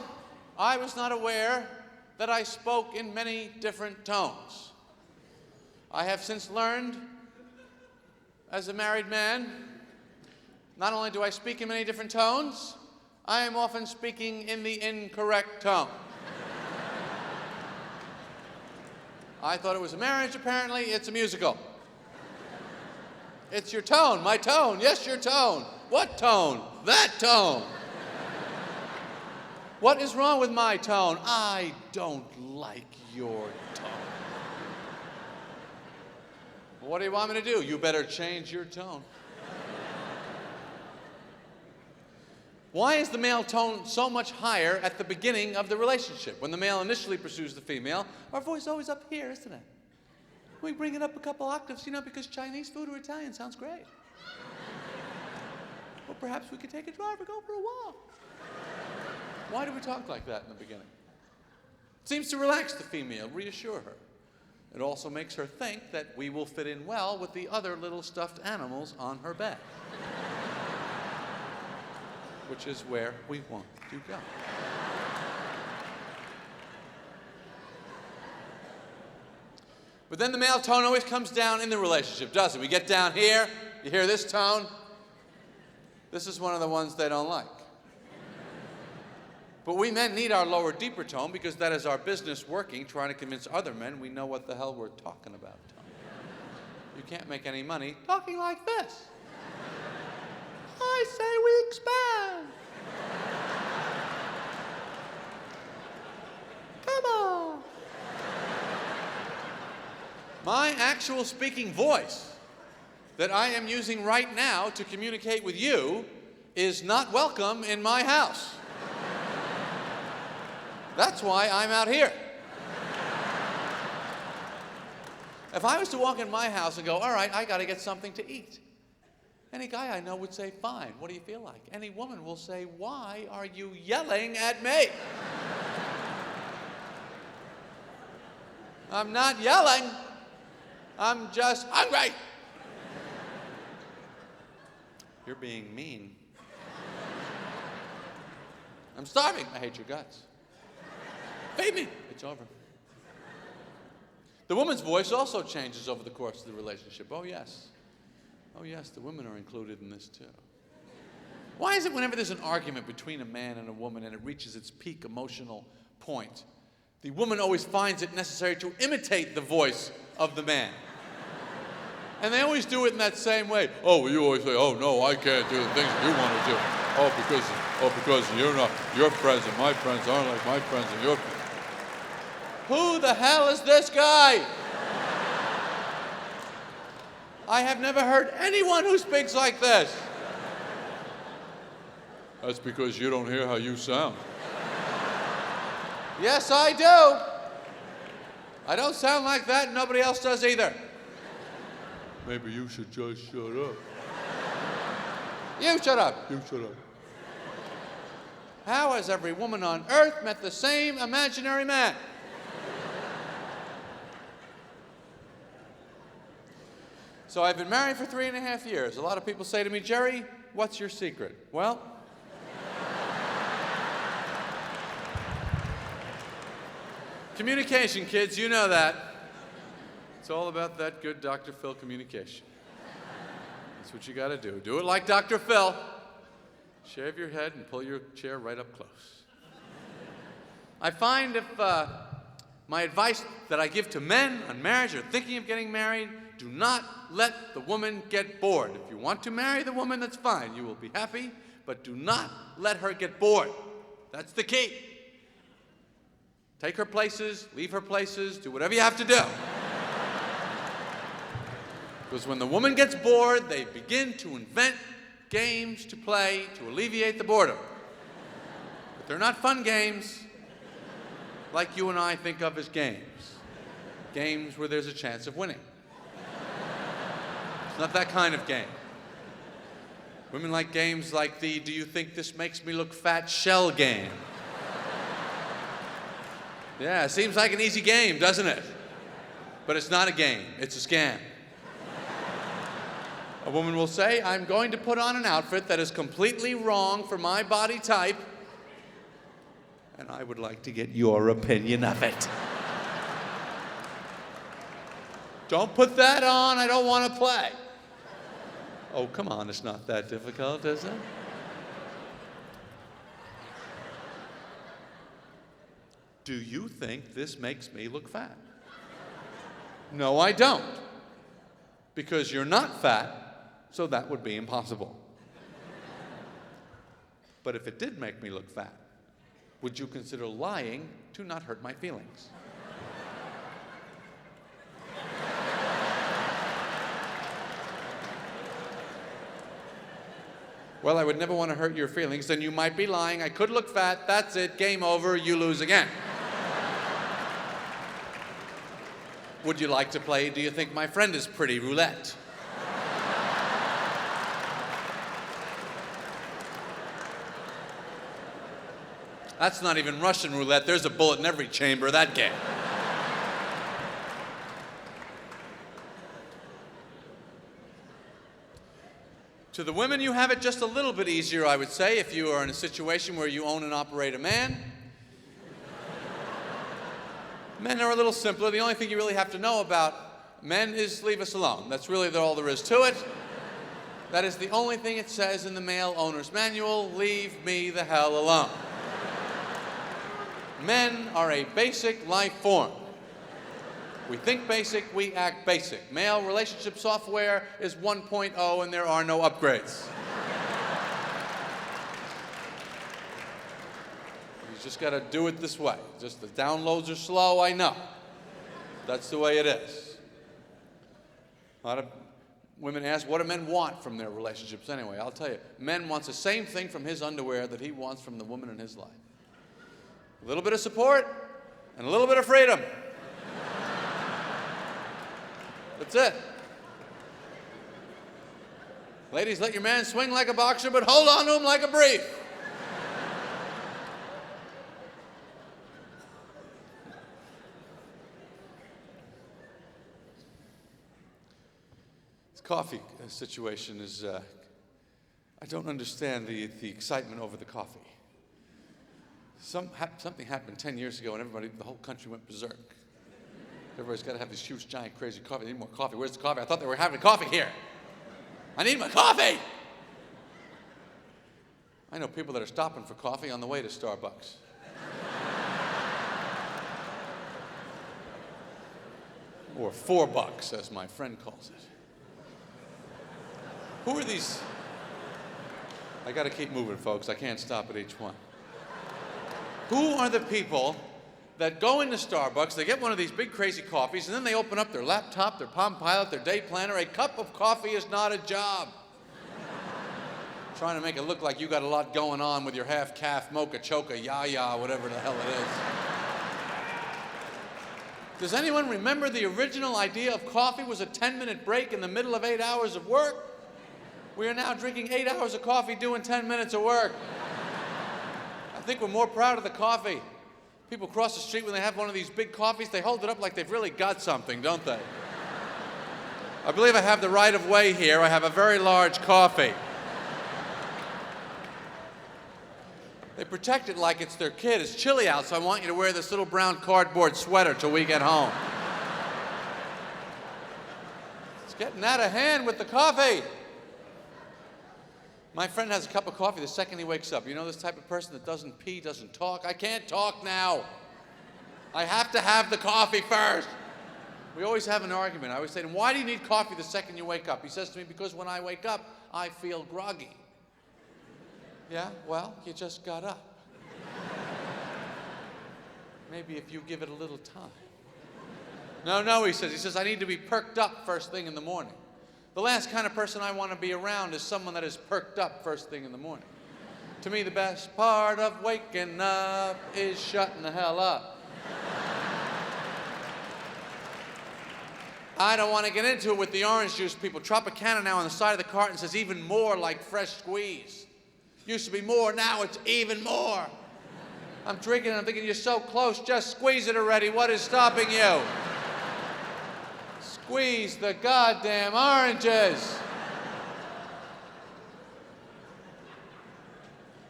I was not aware that I spoke in many different tones. I have since learned, as a married man, not only do I speak in many different tones, I am often speaking in the incorrect tone. I thought it was a marriage, apparently it's a musical. It's your tone, my tone, yes, your tone. What tone? That tone. What is wrong with my tone? I don't like your tone. What do you want me to do? You better change your tone. Why is the male tone so much higher at the beginning of the relationship? When the male initially pursues the female, our voice is always up here, isn't it? We bring it up a couple octaves, because Chinese food or Italian sounds great. Well, perhaps we could take a drive or go for a walk. Why do we talk like that in the beginning? It seems to relax the female, reassure her. It also makes her think that we will fit in well with the other little stuffed animals on her bed. Which is where we want to go. But then the male tone always comes down in the relationship, doesn't it? We get down here, you hear this tone. This is one of the ones they don't like. But we men need our lower, deeper tone because that is our business working, trying to convince other men we know what the hell we're talking about. You can't make any money talking like this. I say we expand. Come on. My actual speaking voice that I am using right now to communicate with you is not welcome in my house. That's why I'm out here. If I was to walk in my house and go, all right, I got to get something to eat. Any guy I know would say, fine, what do you feel like? Any woman will say, why are you yelling at me? I'm not yelling. I'm just hungry. You're being mean. I'm starving. I hate your guts. Feed me. It's over. The woman's voice also changes over the course of the relationship. Oh, yes. Oh, yes, the women are included in this, too. Why is it whenever there's an argument between a man and a woman and it reaches its peak emotional point, the woman always finds it necessary to imitate the voice of the man? And they always do it in that same way. Oh, you always say, oh, no, I can't do the things you want to do. Oh, because you're not, your friends and my friends aren't like my friends and your friends. Who the hell is this guy? I have never heard anyone who speaks like this. That's because you don't hear how you sound. Yes, I do. I don't sound like that, and nobody else does either. Maybe you should just shut up. You shut up. You shut up. How has every woman on earth met the same imaginary man? So I've been married for 3.5 years. A lot of people say to me, Jerry, what's your secret? Well, communication, kids, you know that. It's all about that good Dr. Phil communication. That's what you got to do. Do it like Dr. Phil. Shave your head and pull your chair right up close. I find if my advice that I give to men on marriage or thinking of getting married, do not let the woman get bored. If you want to marry the woman, that's fine. You will be happy, but do not let her get bored. That's the key. Take her places, leave her places, do whatever you have to do. Because when the woman gets bored, they begin to invent games to play to alleviate the boredom. But they're not fun games like you and I think of as games. Games where there's a chance of winning. It's not that kind of game. Women like games like the "Do you think this makes me look fat?" shell game. Yeah, it seems like an easy game, doesn't it? But it's not a game, it's a scam. A woman will say, I'm going to put on an outfit that is completely wrong for my body type, and I would like to get your opinion of it. Don't put that on, I don't want to play. Oh, come on, it's not that difficult, is it? Do you think this makes me look fat? No, I don't. Because you're not fat, so that would be impossible. But if it did make me look fat, would you consider lying to not hurt my feelings? Well, I would never want to hurt your feelings. Then you might be lying. I could look fat. That's it. Game over. You lose again. Would you like to play Do You Think My Friend Is Pretty roulette? That's not even Russian roulette. There's a bullet in every chamber of that game. To the women, you have it just a little bit easier, I would say, if you are in a situation where you own and operate a man. Men are a little simpler. The only thing you really have to know about men is leave us alone. That's really all there is to it. That is the only thing it says in the male owner's manual. Leave me the hell alone. Men are a basic life form. We think basic, we act basic. Male relationship software is 1.0 and there are no upgrades. You just got to do it this way. Just the downloads are slow, I know. That's the way it is. A lot of women ask, what do men want from their relationships anyway? I'll tell you, men wants the same thing from his underwear that he wants from the woman in his life. A little bit of support and a little bit of freedom. That's it. Ladies, let your man swing like a boxer, but hold on to him like a brief. This coffee situation is, I don't understand the excitement over the coffee. Something happened 10 years ago and the whole country went berserk. Everybody's got to have this huge, giant, crazy coffee. I need more coffee. Where's the coffee? I thought they were having coffee here. I need my coffee! I know people that are stopping for coffee on the way to Starbucks. Or $4, as my friend calls it. Who are these? I got to keep moving, folks. I can't stop at each one. Who are the people that go into Starbucks, they get one of these big crazy coffees, and then they open up their laptop, their Palm Pilot, their day planner? A cup of coffee is not a job. Trying to make it look like you got a lot going on with your half-calf, mocha, choca, ya-ya, whatever the hell it is. Does anyone remember the original idea of coffee was a 10-minute break in the middle of 8 hours of work? We are now drinking 8 hours of coffee doing 10 minutes of work. I think we're more proud of the coffee. People cross the street when they have one of these big coffees, they hold it up like they've really got something, don't they? I believe I have the right of way here. I have a very large coffee. They protect it like it's their kid. It's chilly out, so I want you to wear this little brown cardboard sweater till we get home. It's getting out of hand with the coffee. My friend has a cup of coffee the second he wakes up. You know this type of person that doesn't pee, doesn't talk? I can't talk now. I have to have the coffee first. We always have an argument. I always say to him, why do you need coffee the second you wake up? He says to me, because when I wake up, I feel groggy. Yeah, well, you just got up. Maybe if you give it a little time. No, he says, I need to be perked up first thing in the morning. The last kind of person I want to be around is someone that is perked up first thing in the morning. To me, the best part of waking up is shutting the hell up. I don't want to get into it with the orange juice people. Tropicana now on the side of the carton says even more like fresh squeeze. Used to be more, now it's even more. I'm drinking and I'm thinking, you're so close, just squeeze it already. What is stopping you? Squeeze the goddamn oranges.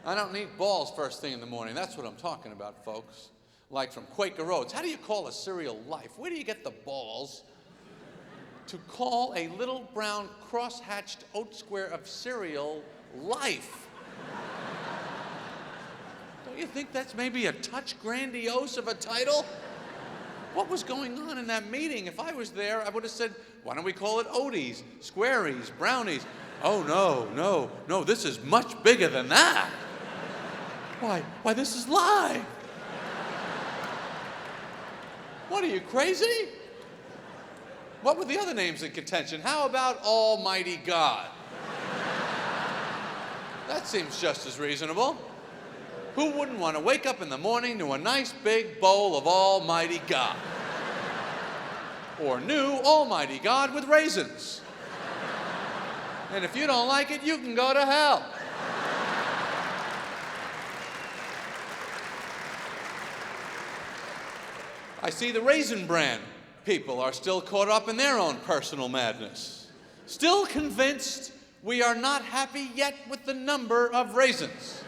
I don't need balls first thing in the morning. That's what I'm talking about, folks. Like from Quaker Oats. How do you call a cereal Life? Where do you get the balls to call a little brown cross-hatched oat square of cereal Life? Don't you think that's maybe a touch grandiose of a title? What was going on in that meeting? If I was there, I would have said, why don't we call it Oaties, Squaries, Brownies? Oh, no, this is much bigger than that. Why, this is live. What, are you crazy? What were the other names in contention? How about Almighty God? That seems just as reasonable. Who wouldn't want to wake up in the morning to a nice big bowl of Almighty God? Or new Almighty God with raisins. And if you don't like it, you can go to hell. I see the Raisin Bran people are still caught up in their own personal madness. Still convinced we are not happy yet with the number of raisins.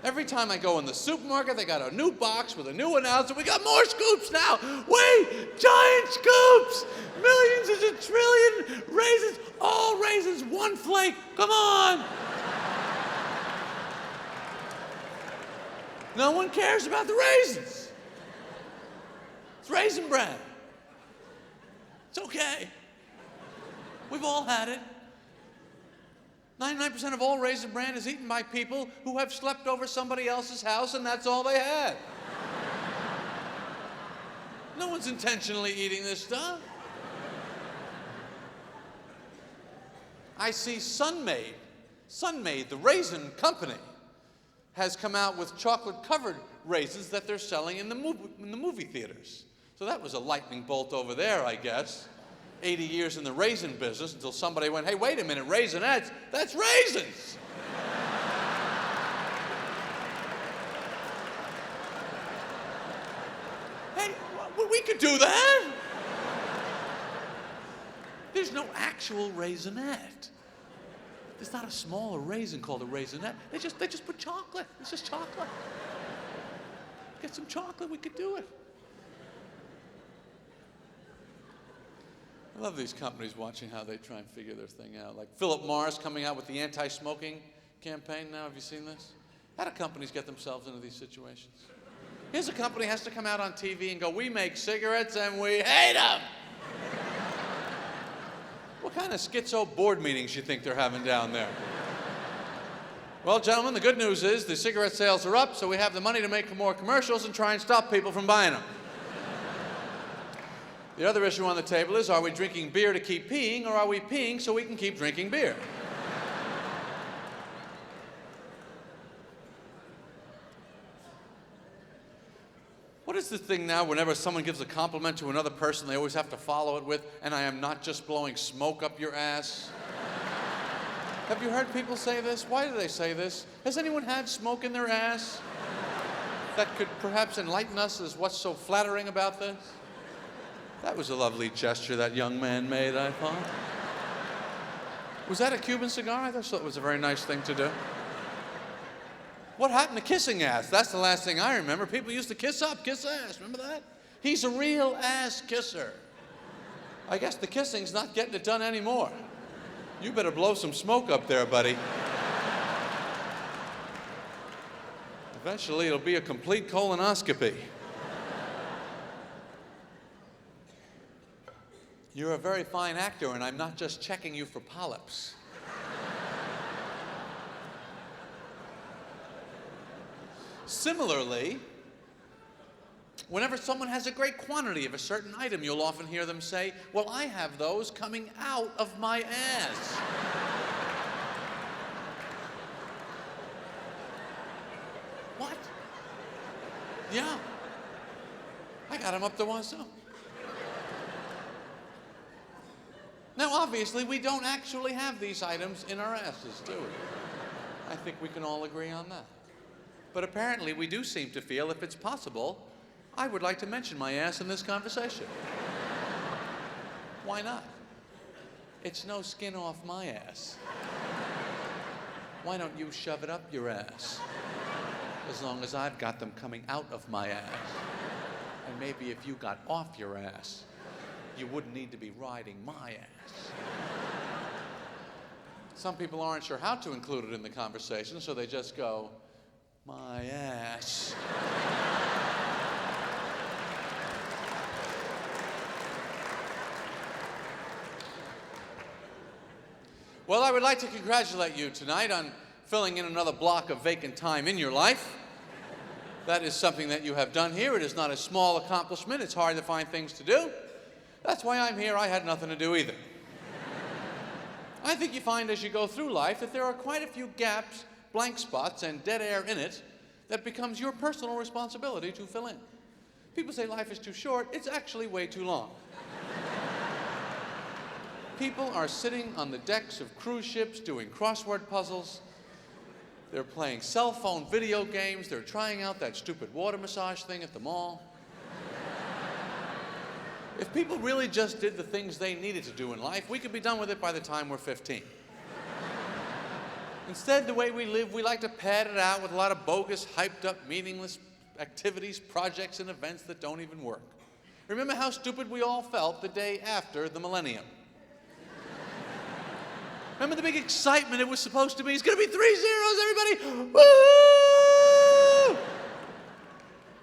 Every time I go in the supermarket, they got a new box with a new announcement. We got more scoops now. Wait, giant scoops. Millions is a trillion raisins. All raisins, one flake. Come on. No one cares about the raisins. It's Raisin Bran. It's okay. We've all had it. 99% of all Raisin Bran is eaten by people who have slept over somebody else's house, and that's all they had. No one's intentionally eating this stuff. I see Sunmaid. Sunmaid, the raisin company, has come out with chocolate-covered raisins that they're selling in the movie theaters. So that was a lightning bolt over there, I guess. 80 years in the raisin business until somebody went, hey, wait a minute, Raisinets, that's raisins. Hey, we could do that. There's no actual Raisinette. There's not a smaller raisin called a Raisinette. They just put chocolate. It's just chocolate. Get some chocolate, we could do it. I love these companies watching how they try and figure their thing out. Like Philip Morris coming out with the anti-smoking campaign now. Have you seen this? How do companies get themselves into these situations? Here's a company has to come out on TV and go, we make cigarettes and we hate them. What kind of schizo board meetings you think they're having down there? Well, gentlemen, the good news is the cigarette sales are up, so we have the money to make more commercials and try and stop people from buying them. The other issue on the table is, are we drinking beer to keep peeing, or are we peeing so we can keep drinking beer? What is this thing now, whenever someone gives a compliment to another person, they always have to follow it with, and I am not just blowing smoke up your ass? Have you heard people say this? Why do they say this? Has anyone had smoke in their ass that could perhaps enlighten us as what's so flattering about this? That was a lovely gesture that young man made, I thought. Was that a Cuban cigar? I thought it was a very nice thing to do. What happened to kissing ass? That's the last thing I remember. People used to kiss up, kiss ass. Remember that? He's a real ass kisser. I guess the kissing's not getting it done anymore. You better blow some smoke up there, buddy. Eventually, it'll be a complete colonoscopy. You're a very fine actor, and I'm not just checking you for polyps. Similarly, whenever someone has a great quantity of a certain item, you'll often hear them say, well, I have those coming out of my ass. What? Yeah. I got them up there once too. Now, obviously, we don't actually have these items in our asses, do we? I think we can all agree on that. But apparently, we do seem to feel, if it's possible, I would like to mention my ass in this conversation. Why not? It's no skin off my ass. Why don't you shove it up your ass? As long as I've got them coming out of my ass. And maybe if you got off your ass, you wouldn't need to be riding my ass. Some people aren't sure how to include it in the conversation, so they just go, my ass. Well, I would like to congratulate you tonight on filling in another block of vacant time in your life. That is something that you have done here. It is not a small accomplishment. It's hard to find things to do. That's why I'm here. I had nothing to do either. I think you find as you go through life that there are quite a few gaps, blank spots, and dead air in it that becomes your personal responsibility to fill in. People say life is too short. It's actually way too long. People are sitting on the decks of cruise ships doing crossword puzzles. They're playing cell phone video games. They're trying out that stupid water massage thing at the mall. If people really just did the things they needed to do in life, we could be done with it by the time we're 15. Instead, the way we live, we like to pad it out with a lot of bogus, hyped-up, meaningless activities, projects, and events that don't even work. Remember how stupid we all felt the day after the millennium? Remember the big excitement it was supposed to be? It's going to be 3 zeros, everybody! Woo!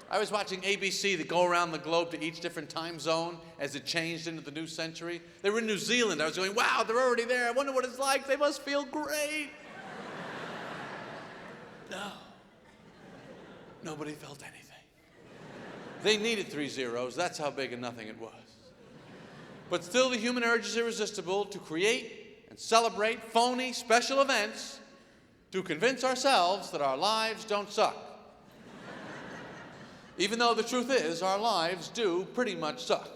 I was watching ABC that go around the globe to each different time zone as it changed into the new century. They were in New Zealand. I was going, wow, they're already there. I wonder what it's like. They must feel great. No. Nobody felt anything. They needed 3 zeros. That's how big a nothing it was. But still, the human urge is irresistible to create and celebrate phony special events to convince ourselves that our lives don't suck. Even though the truth is, our lives do pretty much suck.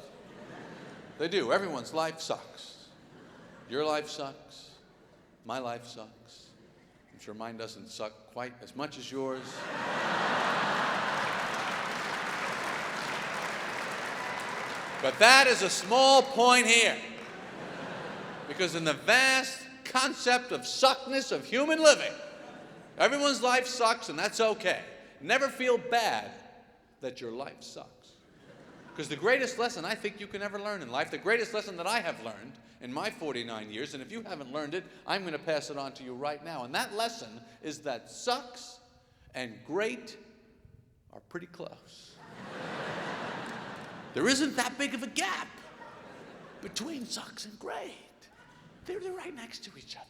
They do. Everyone's life sucks. Your life sucks. My life sucks. I'm sure mine doesn't suck quite as much as yours. But that is a small point here. Because in the vast concept of suckness of human living, everyone's life sucks, and that's okay. Never feel bad that your life sucks. Because the greatest lesson I think you can ever learn in life, the greatest lesson that I have learned in my 49 years, and if you haven't learned it, I'm going to pass it on to you right now. And that lesson is that sucks and great are pretty close. There isn't that big of a gap between sucks and great. They're right next to each other.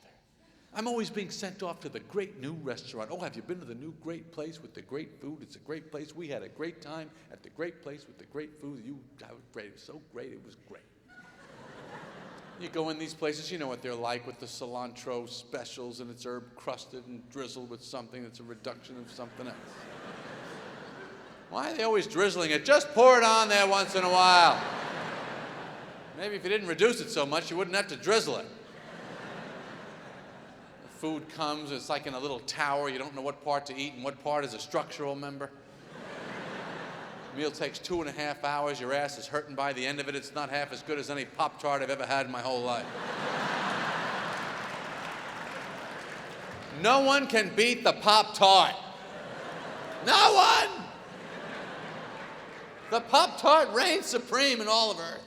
I'm always being sent off to the great new restaurant. Oh, have you been to the new great place with the great food? It's a great place. We had a great time at the great place with the great food. That was great. It was so great. It was great. You go in these places, you know what they're like with the cilantro specials, and it's herb crusted and drizzled with something that's a reduction of something else. Why are they always drizzling it? Just pour it on there once in a while. Maybe if you didn't reduce it so much, you wouldn't have to drizzle it. Food comes, it's like in a little tower. You don't know what part to eat and what part is a structural member. Meal takes 2.5 hours. Your ass is hurting by the end of it. It's not half as good as any Pop-Tart I've ever had in my whole life. No one can beat the Pop-Tart. No one! The Pop-Tart reigns supreme in all of Earth.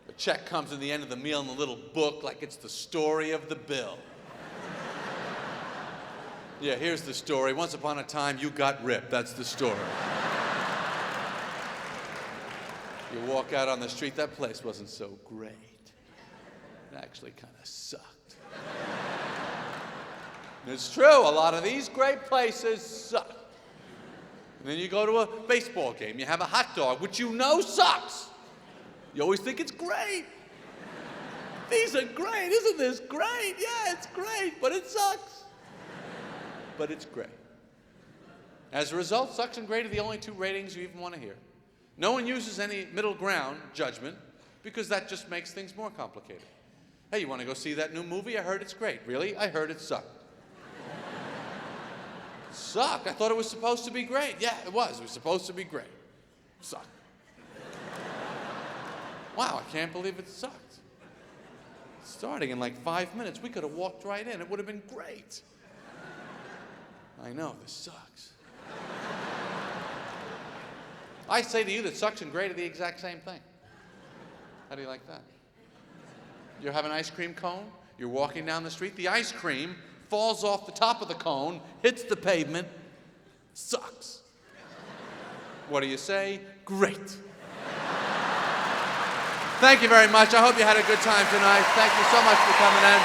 The check comes at the end of the meal in the little book like it's the story of the bill. Yeah, here's the story. Once upon a time, you got ripped. That's the story. You walk out on the street, that place wasn't so great. It actually kind of sucked. And it's true, a lot of these great places suck. And then you go to a baseball game, you have a hot dog, which you know sucks. You always think it's great. These are great, isn't this great? Yeah, it's great, but it sucks. But it's great. As a result, sucks and great are the only two ratings you even want to hear. No one uses any middle ground judgment because that just makes things more complicated. Hey, you want to go see that new movie? I heard it's great. Really? I heard it sucked. Suck? I thought it was supposed to be great. Yeah, it was. It was supposed to be great. Sucked. Wow, I can't believe it sucked. Starting in like 5 minutes, we could have walked right in. It would have been great. I know, this sucks. I say to you that sucks and great are the exact same thing. How do you like that? You have an ice cream cone, you're walking down the street, the ice cream falls off the top of the cone, hits the pavement, sucks. What do you say? Great. Thank you very much. I hope you had a good time tonight. Thank you so much for coming in.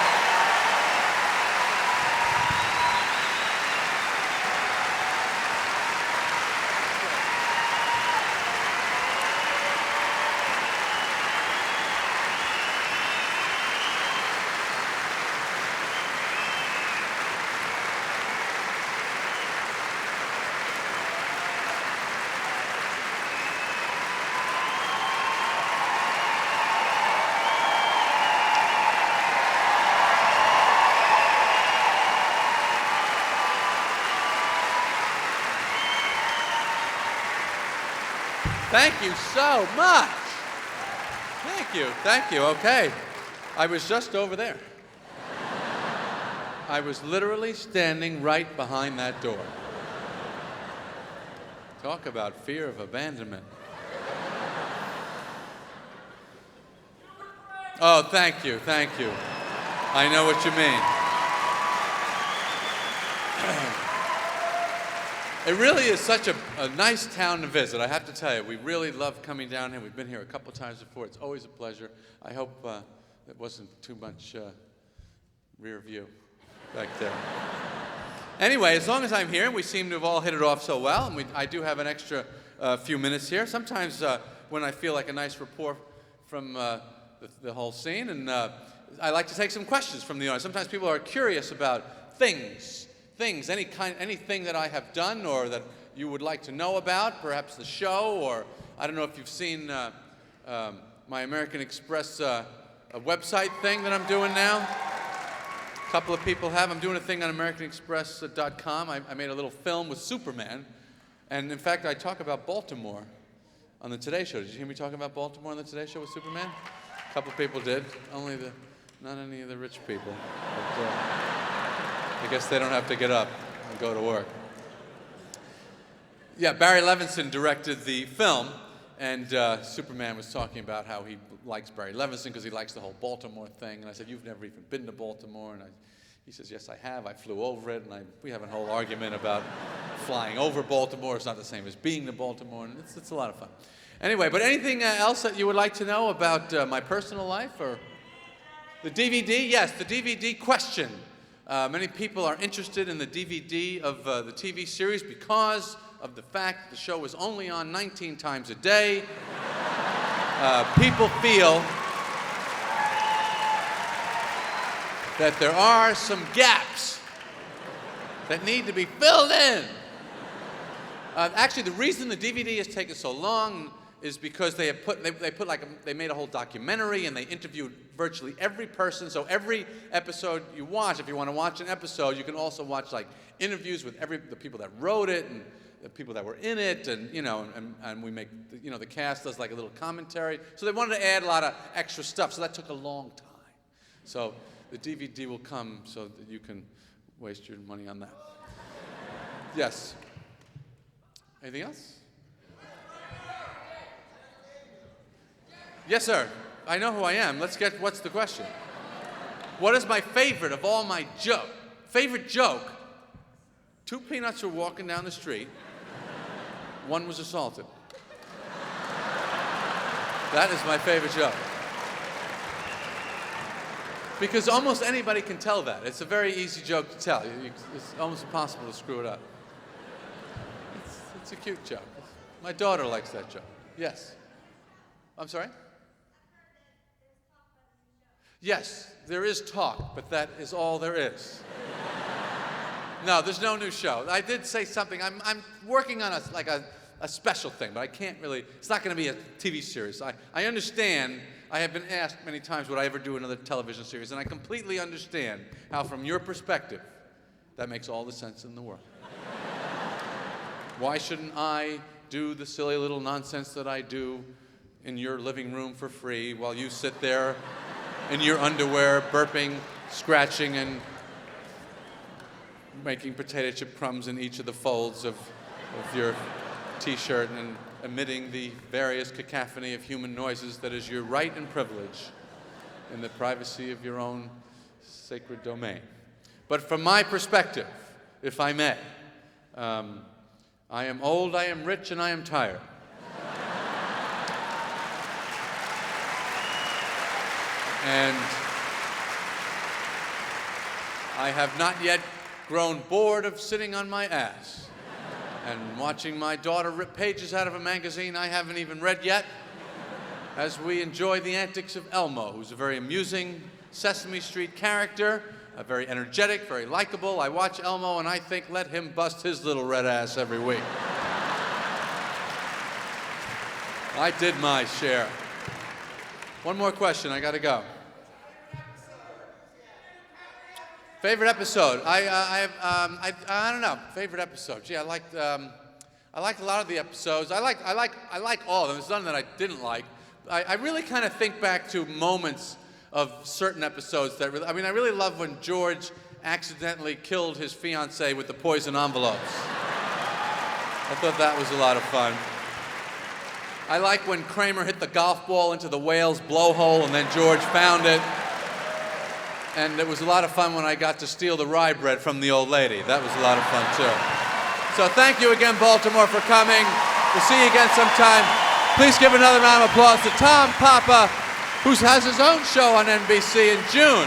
Thank you so much. Thank you, okay. I was just over there. I was literally standing right behind that door. Talk about fear of abandonment. Oh, thank you. I know what you mean. It really is such a nice town to visit, I have to tell you. We really love coming down here. We've been here a couple times before. It's always a pleasure. I hope it wasn't too much rear view back there. Anyway, as long as I'm here, we seem to have all hit it off so well, and I do have an extra few minutes here. Sometimes when I feel like a nice rapport from the whole scene, and I like to take some questions from the audience. Sometimes people are curious about things, anything that I have done or that you would like to know about, perhaps the show, or I don't know if you've seen my American Express a website thing that I'm doing now. A couple of people have. I'm doing a thing on AmericanExpress.com. I made a little film with Superman, and in fact, I talk about Baltimore on the Today Show. Did you hear me talking about Baltimore on the Today Show with Superman? A couple of people did. Not any of the rich people. But, I guess they don't have to get up and go to work. Yeah, Barry Levinson directed the film, and Superman was talking about how he likes Barry Levinson because he likes the whole Baltimore thing. And I said, "You've never even been to Baltimore?" And he says, "Yes, I have. I flew over it." And we have a whole argument about flying over Baltimore. It's not the same as being to Baltimore, and it's a lot of fun. Anyway, but anything else that you would like to know about my personal life or the DVD? Yes, the DVD question. Many people are interested in the DVD of the TV series because of the fact that the show was only on 19 times a day. People feel that there are some gaps that need to be filled in. Actually, the reason the DVD has taken so long is because they made a whole documentary and they interviewed virtually every person. So every episode you watch, if you want to watch an episode, you can also watch like interviews with the people that wrote it and the people that were in it, and we make, the cast does like a little commentary. So they wanted to add a lot of extra stuff, so that took a long time. So the DVD will come so that you can waste your money on that. Yes. Anything else? Yes, sir. I know who I am. What's the question? What is my favorite of all my favorite joke? 2 peanuts were walking down the street. One was assaulted. That is my favorite joke. Because almost anybody can tell that. It's a very easy joke to tell. It's almost impossible to screw it up. It's a cute joke. My daughter likes that joke. Yes. I'm sorry? Yes, there is talk, but that is all there is. No, there's no new show. I did say something. I'm working on a special thing, but I can't really. It's not going to be a TV series. I understand. I have been asked many times would I ever do another television series, and I completely understand how, from your perspective, that makes all the sense in the world. Why shouldn't I do the silly little nonsense that I do in your living room for free while you sit there in your underwear, burping, scratching, and making potato chip crumbs in each of the folds of your T-shirt and emitting the various cacophony of human noises that is your right and privilege in the privacy of your own sacred domain. But from my perspective, if I may, I am old, I am rich, and I am tired. And I have not yet grown bored of sitting on my ass and watching my daughter rip pages out of a magazine I haven't even read yet, as we enjoy the antics of Elmo, who's a very amusing Sesame Street character, very energetic, very likable. I watch Elmo and I think, let him bust his little red ass every week. I did my share. One more question, I gotta go. Favorite episode? I don't know. Favorite episode? Gee, I liked a lot of the episodes. I like all of them. There's none that I didn't like. I really kind of think back to moments of certain episodes that really, I really love when George accidentally killed his fiancée with the poison envelopes. I thought that was a lot of fun. I like when Kramer hit the golf ball into the whale's blowhole and then George found it. And it was a lot of fun when I got to steal the rye bread from the old lady. That was a lot of fun too. So thank you again, Baltimore, for coming. We'll see you again sometime. Please give another round of applause to Tom Papa, who has his own show on NBC in June.